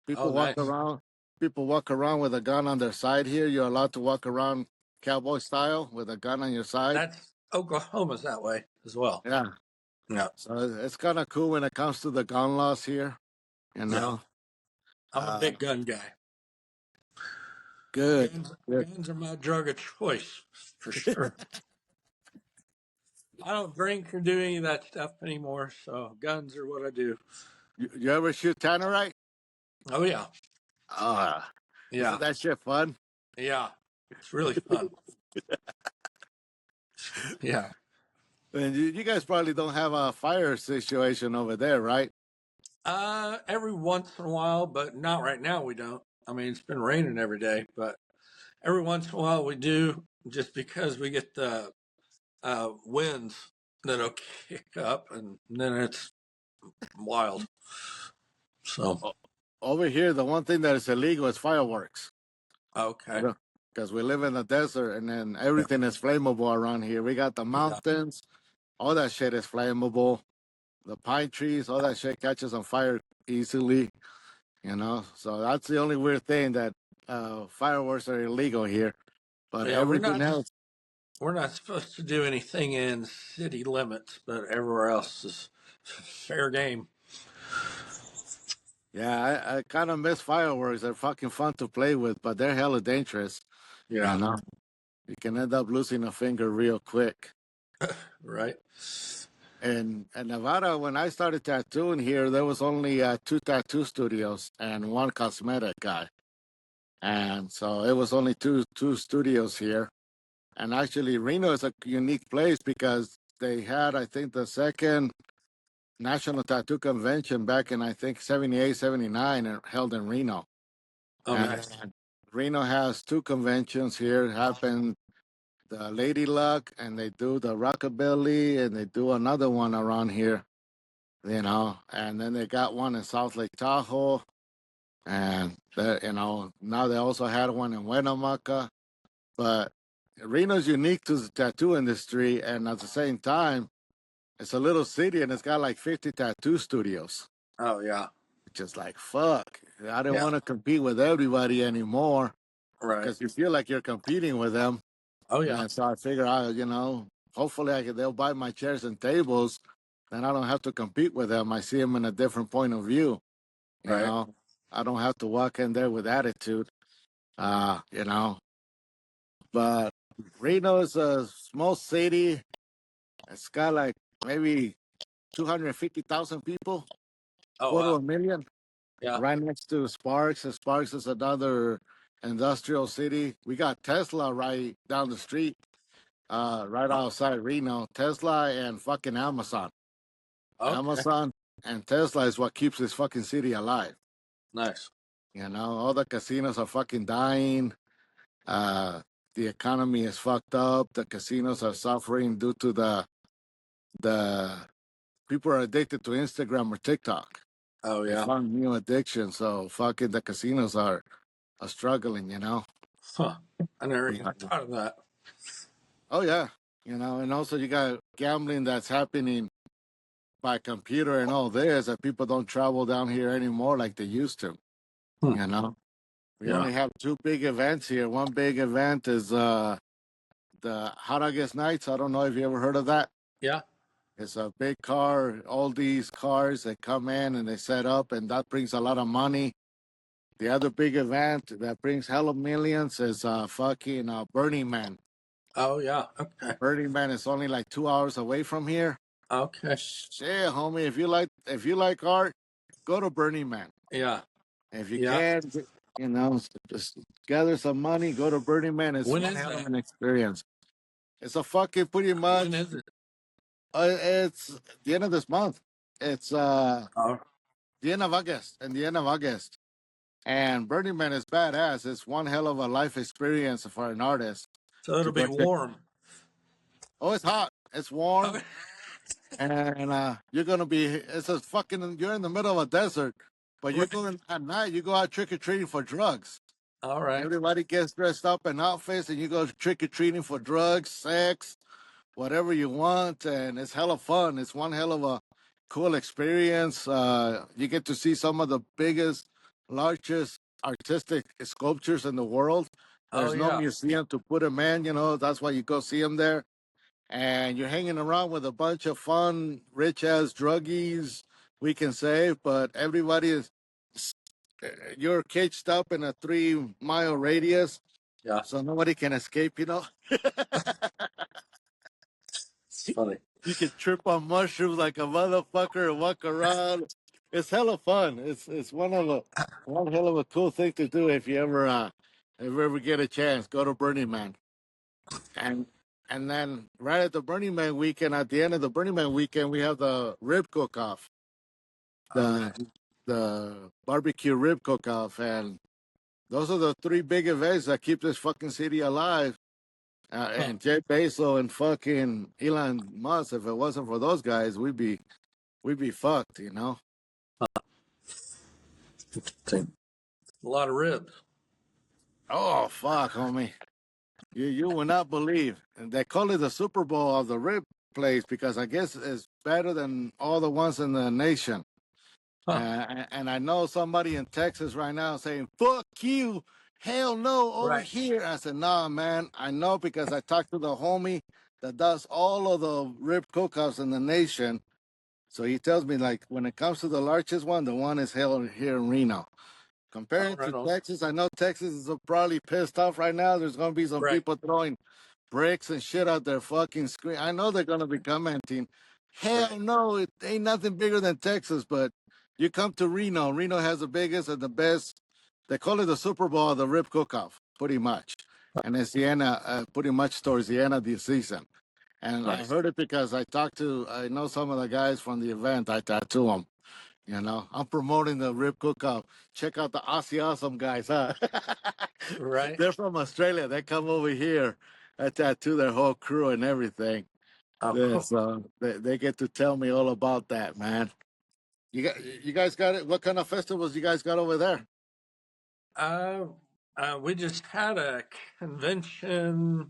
People walk nice. around. People walk around with a gun on their side here. You're allowed to walk around cowboy style with a gun on your side. That's Oklahoma's that way as well. Yeah. Yeah. So it's kind of cool when it comes to the gun laws here. You Yeah. know, I'm a uh, big gun guy. good. Guns, Good. guns are my drug of choice for sure. I don't drink or do any of that stuff anymore. So guns are what I do. You ever shoot tannerite? Oh yeah, Isn't yeah, that shit fun? yeah. It's really fun. Yeah. And you guys probably don't have a fire situation over there, right? Every once in a while, but not right now. We don't. I mean, it's been raining every day, but every once in a while we do, just because we get the winds that'll kick up, and then it's wild. So O- Over here, the one thing that is illegal is fireworks. okay, Because we live in the desert and then everything is flammable around here. We got the yeah, mountains, all that shit is flammable. The pine trees, all that shit catches on fire easily, you know. So that's the only weird thing that fireworks are illegal here. But yeah. We're everything not else, supposed to do anything in city limits, but everywhere else is fair game. yeah, I kind of miss fireworks. They're fucking fun to play with, but they're hella dangerous, you Yeah, know. You can end up losing a finger real quick. right. In Nevada, when I started tattooing here, there was only two tattoo studios and one cosmetic guy, and so it was only two studios here. And actually, Reno is a unique place because they had, I think, the second National Tattoo Convention back in, I think, 78, 79, and held in Reno. Oh, And nice. Reno has two conventions here. It happened the Lady Luck, and they do the Rockabilly, and they do another one around here, you know. And then they got one in South Lake Tahoe, and you know, now they also had one in Winnemucca. But Reno's unique to the tattoo industry, and at the same time, it's a little city, and it's got like 50 tattoo studios. Oh yeah, Just like fuck, I don't yeah, want to compete with everybody anymore right. because you feel like you're competing with them. Oh yeah, And so I figure out, you know, hopefully they'll buy my chairs and tables, and I don't have to compete with them. I see them in a different point of view. You right. know, I don't have to walk in there with attitude. You know, but Reno is a small city. It's got like maybe 250,000 people, Oh quarter wow, of a million, yeah. right next to Sparks. And Sparks is another industrial city. We got Tesla right down the street, right outside Reno. Tesla and fucking Amazon. Okay, Amazon and Tesla is what keeps this fucking city alive. nice. You know, all the casinos are fucking dying. Uh, the economy is fucked up. The casinos are suffering due to the people are addicted to Instagram or TikTok. Oh They yeah, found new addiction, so fucking the casinos are struggling. You know. huh. I never even Yeah. thought of that. Oh yeah, you know, and also you got gambling that's happening by computer and all this that people don't travel down here anymore like they used to. Hmm. You know, we Yeah, only have two big events here. One big event is the Hot August Nights. I don't know if you ever heard of that. yeah. It's a big car, all these cars they come in and they set up, and that brings a lot of money. The other big event that brings hella millions is fucking Burning Man. Oh yeah. Okay, Burning Man is only like 2 hours away from here. okay. Shit, homie, if you like art, go to Burning Man. Yeah, If you yeah. can, you know, just gather some money, go to Burning Man. It's When one is hell of that? an experience. It's a fucking pretty When much. is it? It's the end of this month. It's Oh, the end of August and the end of August. And Burning Man is badass. It's one hell of a life experience for an artist so it'll to be go check. warm. Oh, it's hot. It's warm. Okay. And you're gonna be. It's a fucking. You're in the middle of a desert, but you're Right. going at night. You go out trick or treating for drugs. All right. Everybody gets dressed up in outfits, and you go trick or treating for drugs, sex, whatever you want, and it's hella fun. It's one hell of a cool experience. You get to see some of the biggest, largest artistic sculptures in the world. Oh There's no yeah. museum to put them in. You know that's why you go see them there, and you're hanging around with a bunch of fun, rich ass druggies, we can say, but everybody is you're caged up in a 3 mile radius, Yeah. so nobody can escape, you know. It's funny. You can trip on mushrooms like a motherfucker and walk around. It's hella fun. It's one hell of a cool thing to do if you ever get a chance. Go to Burning Man. And and then right at the Burning Man weekend, at the end of the Burning Man weekend, we have the rib cook off. Okay. The barbecue rib cook off. And those are the three big events that keep this fucking city alive. Huh. And Jay Bezos and fucking Elon Musk, if it wasn't for those guys, we'd be fucked, you know. A lot of ribs. Oh fuck, homie, you will not believe. And they call it the Super Bowl of the rib place because I guess it's better than all the ones in the nation. Huh. And I know somebody in Texas right now saying "fuck you." Hell no, over Right. here. I said, nah, man. I know because I talked to the homie that does all of the rib cookouts in the nation. So he tells me, like, when it comes to the largest one, the one is held here in Reno. Oh, Comparing right to on. Texas, I know Texas is probably pissed off right now. There's going to be some Right. people throwing bricks and shit out their fucking screen. I know they're going to be commenting, hell Right. no, it ain't nothing bigger than Texas. But you come to Reno, Reno has the biggest and the best. They call it the Super Bowl, the rib cook-off, pretty much. And it's the end, pretty much towards the end of the season. And I Nice. heard it because I know some of the guys from the event. I tattoo them. I'm promoting the rib cook-off. Check out the Aussie Awesome guys, huh? Right. They're from Australia. They come over here. I tattoo their whole crew and everything. Oh, Yeah, cool. so they get to tell me all about that, man. You guys got it. What kind of festivals you guys got over there? Uh, we just had a convention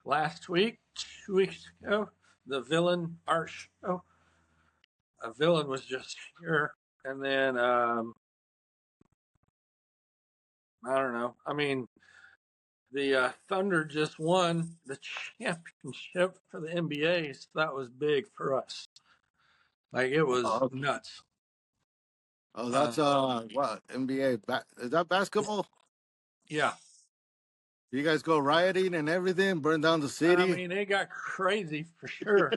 last week, 2 weeks ago. The Villain Art Show. A villain was just here, and then I don't know. I mean, the Thunder just won the championship for the NBA, so that was big for us. Like it was Oh, nuts. oh, Uh, that's what NBA? Is that basketball? yeah, You guys go rioting and everything, burn down the I city. mean it got crazy for sure.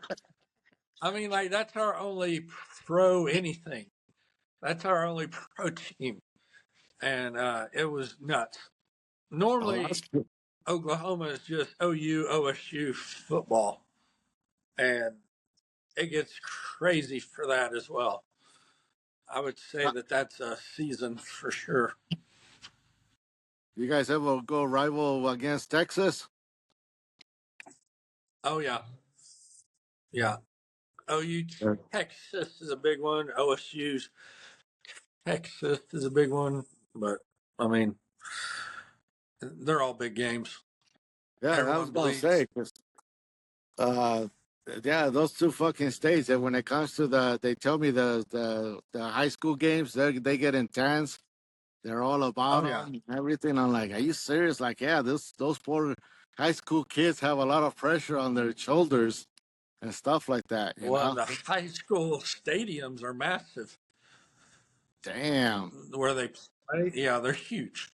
I mean, like that's our only pro anything. That's our only pro team, and it was nuts. Oh, that's Normally, cool. Oklahoma is just OU, OSU football, and it gets crazy for that as well. I would say Uh, that that's a season for sure. You guys ever go rival against Texas? Oh yeah, yeah. OU Yeah. Texas is a big one. OSU's Texas is a big one, but I mean they're all big games. Yeah, I was Everyone gonna bleeds. say, 'cause, uh, yeah, those two fucking states. And when it comes to they tell me the high school games, they get intense. They're all about Oh yeah. them and everything. I'm like, are you serious? Like, yeah, those poor high school kids have a lot of pressure on their shoulders and stuff like that. Well, and the high school stadiums are massive Damn. where they play. Yeah, they're huge.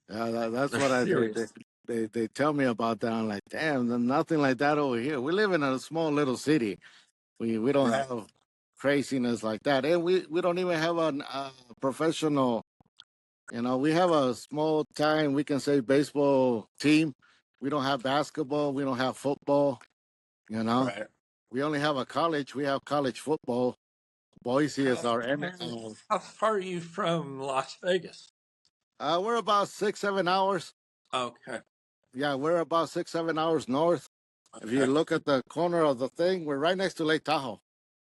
Yeah, that's They're what serious. they tell me about that. I'm like, damn, nothing like that over here. We live in a small little city. We don't Right. have craziness like that, and we don't even have a professional. We have a small time, we can say, baseball team. We don't have basketball. We don't have football. You know, Right. we only have a college. We have college football. Boise is How our far, how far are you from Las Vegas? we're about 6 7 hours. Okay. Yeah, we're about 6 7 hours north. If you Okay. look at the corner of the thing, we're right next to Lake Tahoe.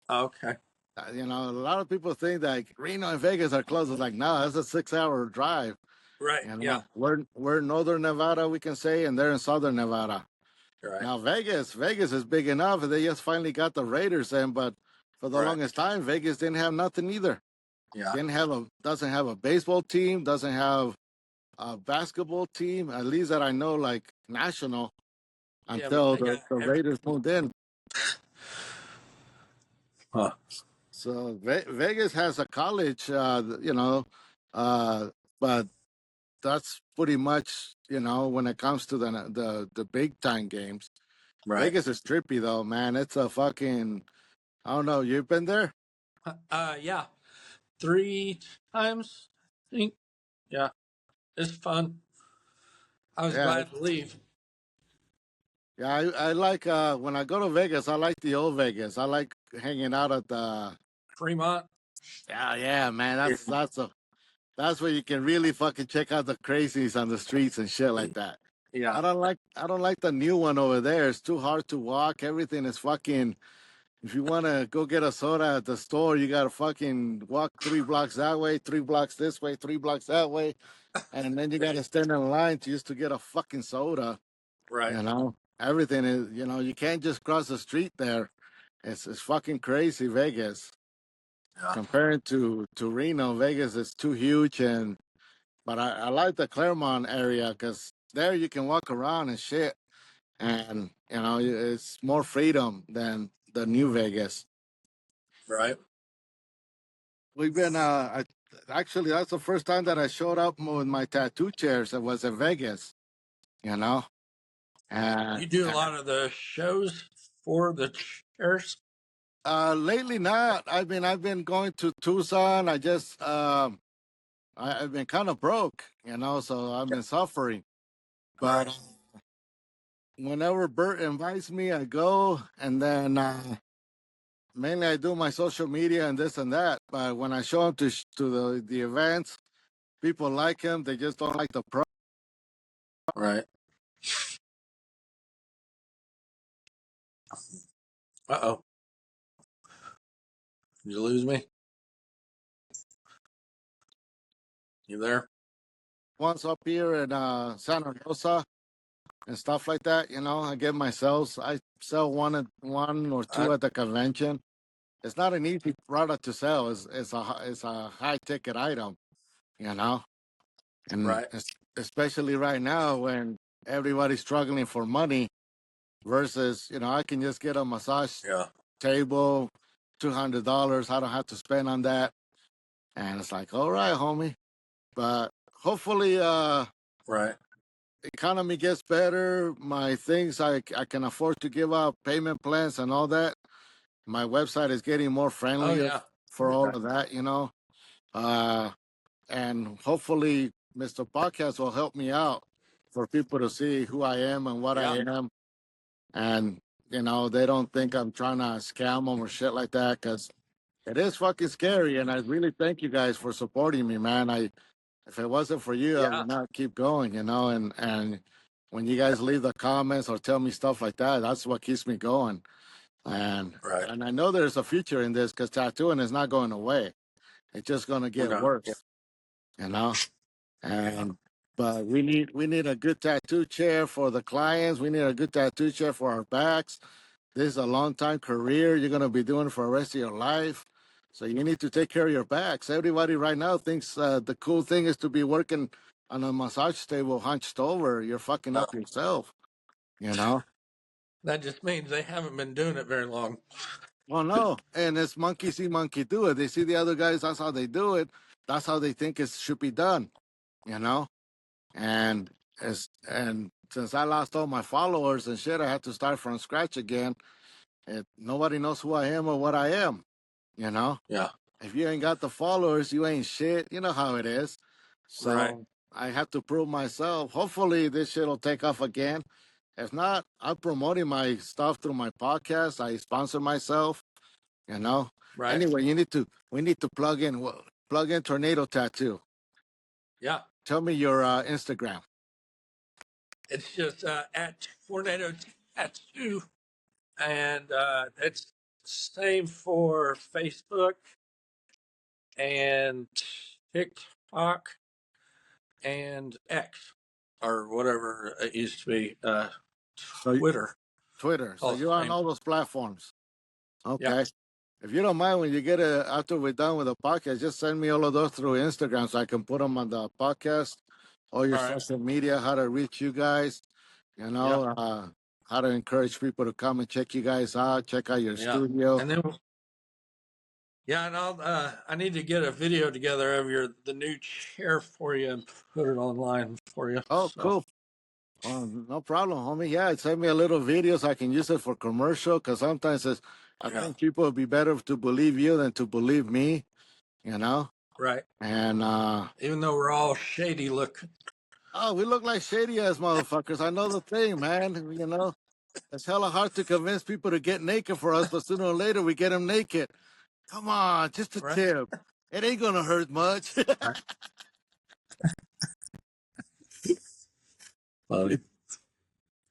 Okay. A lot of people think that Reno and Vegas are close. It's like, no, that's a 6 hour drive. Right. Yeah. We're in northern Nevada, we can say, and they're in southern Nevada. Right. Now Vegas is big enough. They just finally got the Raiders in, but for the Right. longest time, Vegas didn't have nothing either. Yeah. Doesn't have a baseball team, doesn't have a basketball team, at least that I know, like national, Yeah, but until they got the every. Raiders moved in. Huh. So Vegas has a college, uh, but that's pretty much, when it comes to the big time games. Right. Vegas is trippy though, man. It's a fucking. I don't know. You've been there? Yeah, 3 times. I think. Yeah, it's fun. I was Yeah, glad to leave. yeah. I like when I go to Vegas. I like the old Vegas. I like hanging out at the. Fremont. Yeah, yeah, man. Yeah. That's where you can really fucking check out the crazies on the streets and shit like that. Yeah. I don't like the new one over there. It's too hard to walk. Everything is fucking. If you want to go get a soda at the store, you gotta fucking walk 3 blocks that way, 3 blocks this way, 3 blocks that way, and then you gotta stand in line to just to get a fucking soda. Right. You know, everything is. You can't just cross the street there. It's fucking crazy, Vegas. Yeah. Comparing to Reno, Vegas is too huge, and but I like the Claremont area because there you can walk around and shit, and it's more freedom than the New Vegas. Right. We've been actually that's the first time that I showed up with my tattoo chairs. It was in Vegas, you know. And You do a lot of the shows for the chairs. lately not. I've been going to Tucson. I've been kind of broke, so I've been suffering. But whenever Bert invites me, I go, and then mainly I do my social media and this and that. But when I show up to the events, people like him. They just don't like the pro. Right. Uh-oh. Did you lose me? You there? Ones up here in Santa Rosa and stuff like that. I get my sales. I sell one or two I, at the convention. It's not an easy product to sell. It's a high ticket item, you know, and right. especially right now when everybody's struggling for money. Versus, I can just get a massage Yeah. table, $200. I don't have to spend on that, and it's like, all right, homie. But hopefully, Right. economy gets better. My things I can afford to give out payment plans and all that. My website is getting more Oh friendlier yeah. for all of that. Uh, and hopefully, Mr. Podcast will help me out for people to see who I am and what I Yeah. am, and they don't think I'm trying to scam them or shit like that because it is fucking scary. And I really thank you guys for supporting me, man. If it wasn't for you, I Yeah. would not keep going, and when you guys leave the comments or tell me stuff like that, that's what keeps me going. And Right. and I know there's a future in this because tattooing is not going away. It's just gonna get Okay. worse, you know. And but we need a good tattoo chair for the clients. We need a good tattoo chair for our backs. This is a long time career you're gonna be doing for the rest of your life. So you need to take care of your backs. Everybody right now thinks the cool thing is to be working on a massage table hunched over. You're fucking No, up yourself, you know. that just means they haven't been doing it very long. Well, no, and it's monkey see, monkey do it. They see the other guys. That's how they do it. That's how they think it should be done, you know. And since I lost all my followers and shit, I had to start from scratch again. And nobody knows who I am or what I am, you know. Yeah. If you ain't got the followers, you ain't shit. You know how it is. Right. So I have to prove myself. Hopefully this shit will take off again. If not, I'm promoting my stuff through my podcast. I sponsor myself, you know. Right. Anyway, we need to plug in Tornado Tattoo. Yeah. Tell me your Instagram. It's just at Tornado Tattoo, and it's same for Facebook and TikTok and X or whatever it used to be. So Twitter. Twitter. So All you're the on same. all those platforms. Yeah. Okay. If you don't mind, when you get it after we're done with the podcast, just send me all of those through Instagram so I can put them on the podcast, all your All right. social media, how to reach you guys, Yeah. how to encourage people to come and check you guys out, check out your Yeah. studio. And then yeah, and I need to get a video together of the new chair for you and put it online for you. Oh, So cool. No problem, homie. Yeah, send me a little video so I can use it for commercial. Because sometimes I Yeah. think people would be better to believe you than to believe me. You know. Right. And Even though we're all shady looking. oh, we look like shady ass motherfuckers. I know the thing, man. You know, it's hella hard to convince people to get naked for us, but sooner or later we get them naked. Come on, just a Right. tip. It ain't gonna hurt much. Funny.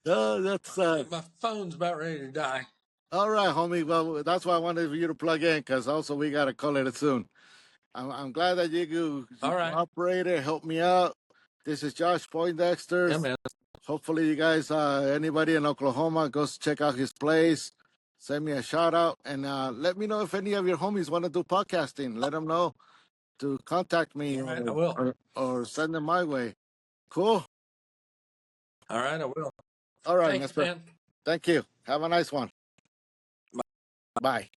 That's My phone's about ready to die. all right, homie. Well, that's why I wanted you to plug in, because also we gotta call it soon. I'm glad that you All right. cooperated, helped me out. This is Josh Poindexter. Yeah, man. Hopefully, you guys, anybody in Oklahoma, goes check out his place. Send me a shout out and let me know if any of your homies want to do podcasting. Let them know to contact me All right, I will. or send them my way. Cool. All right, I will. All right, Thanks, mister. man. Thank you. Have a nice one. Bye.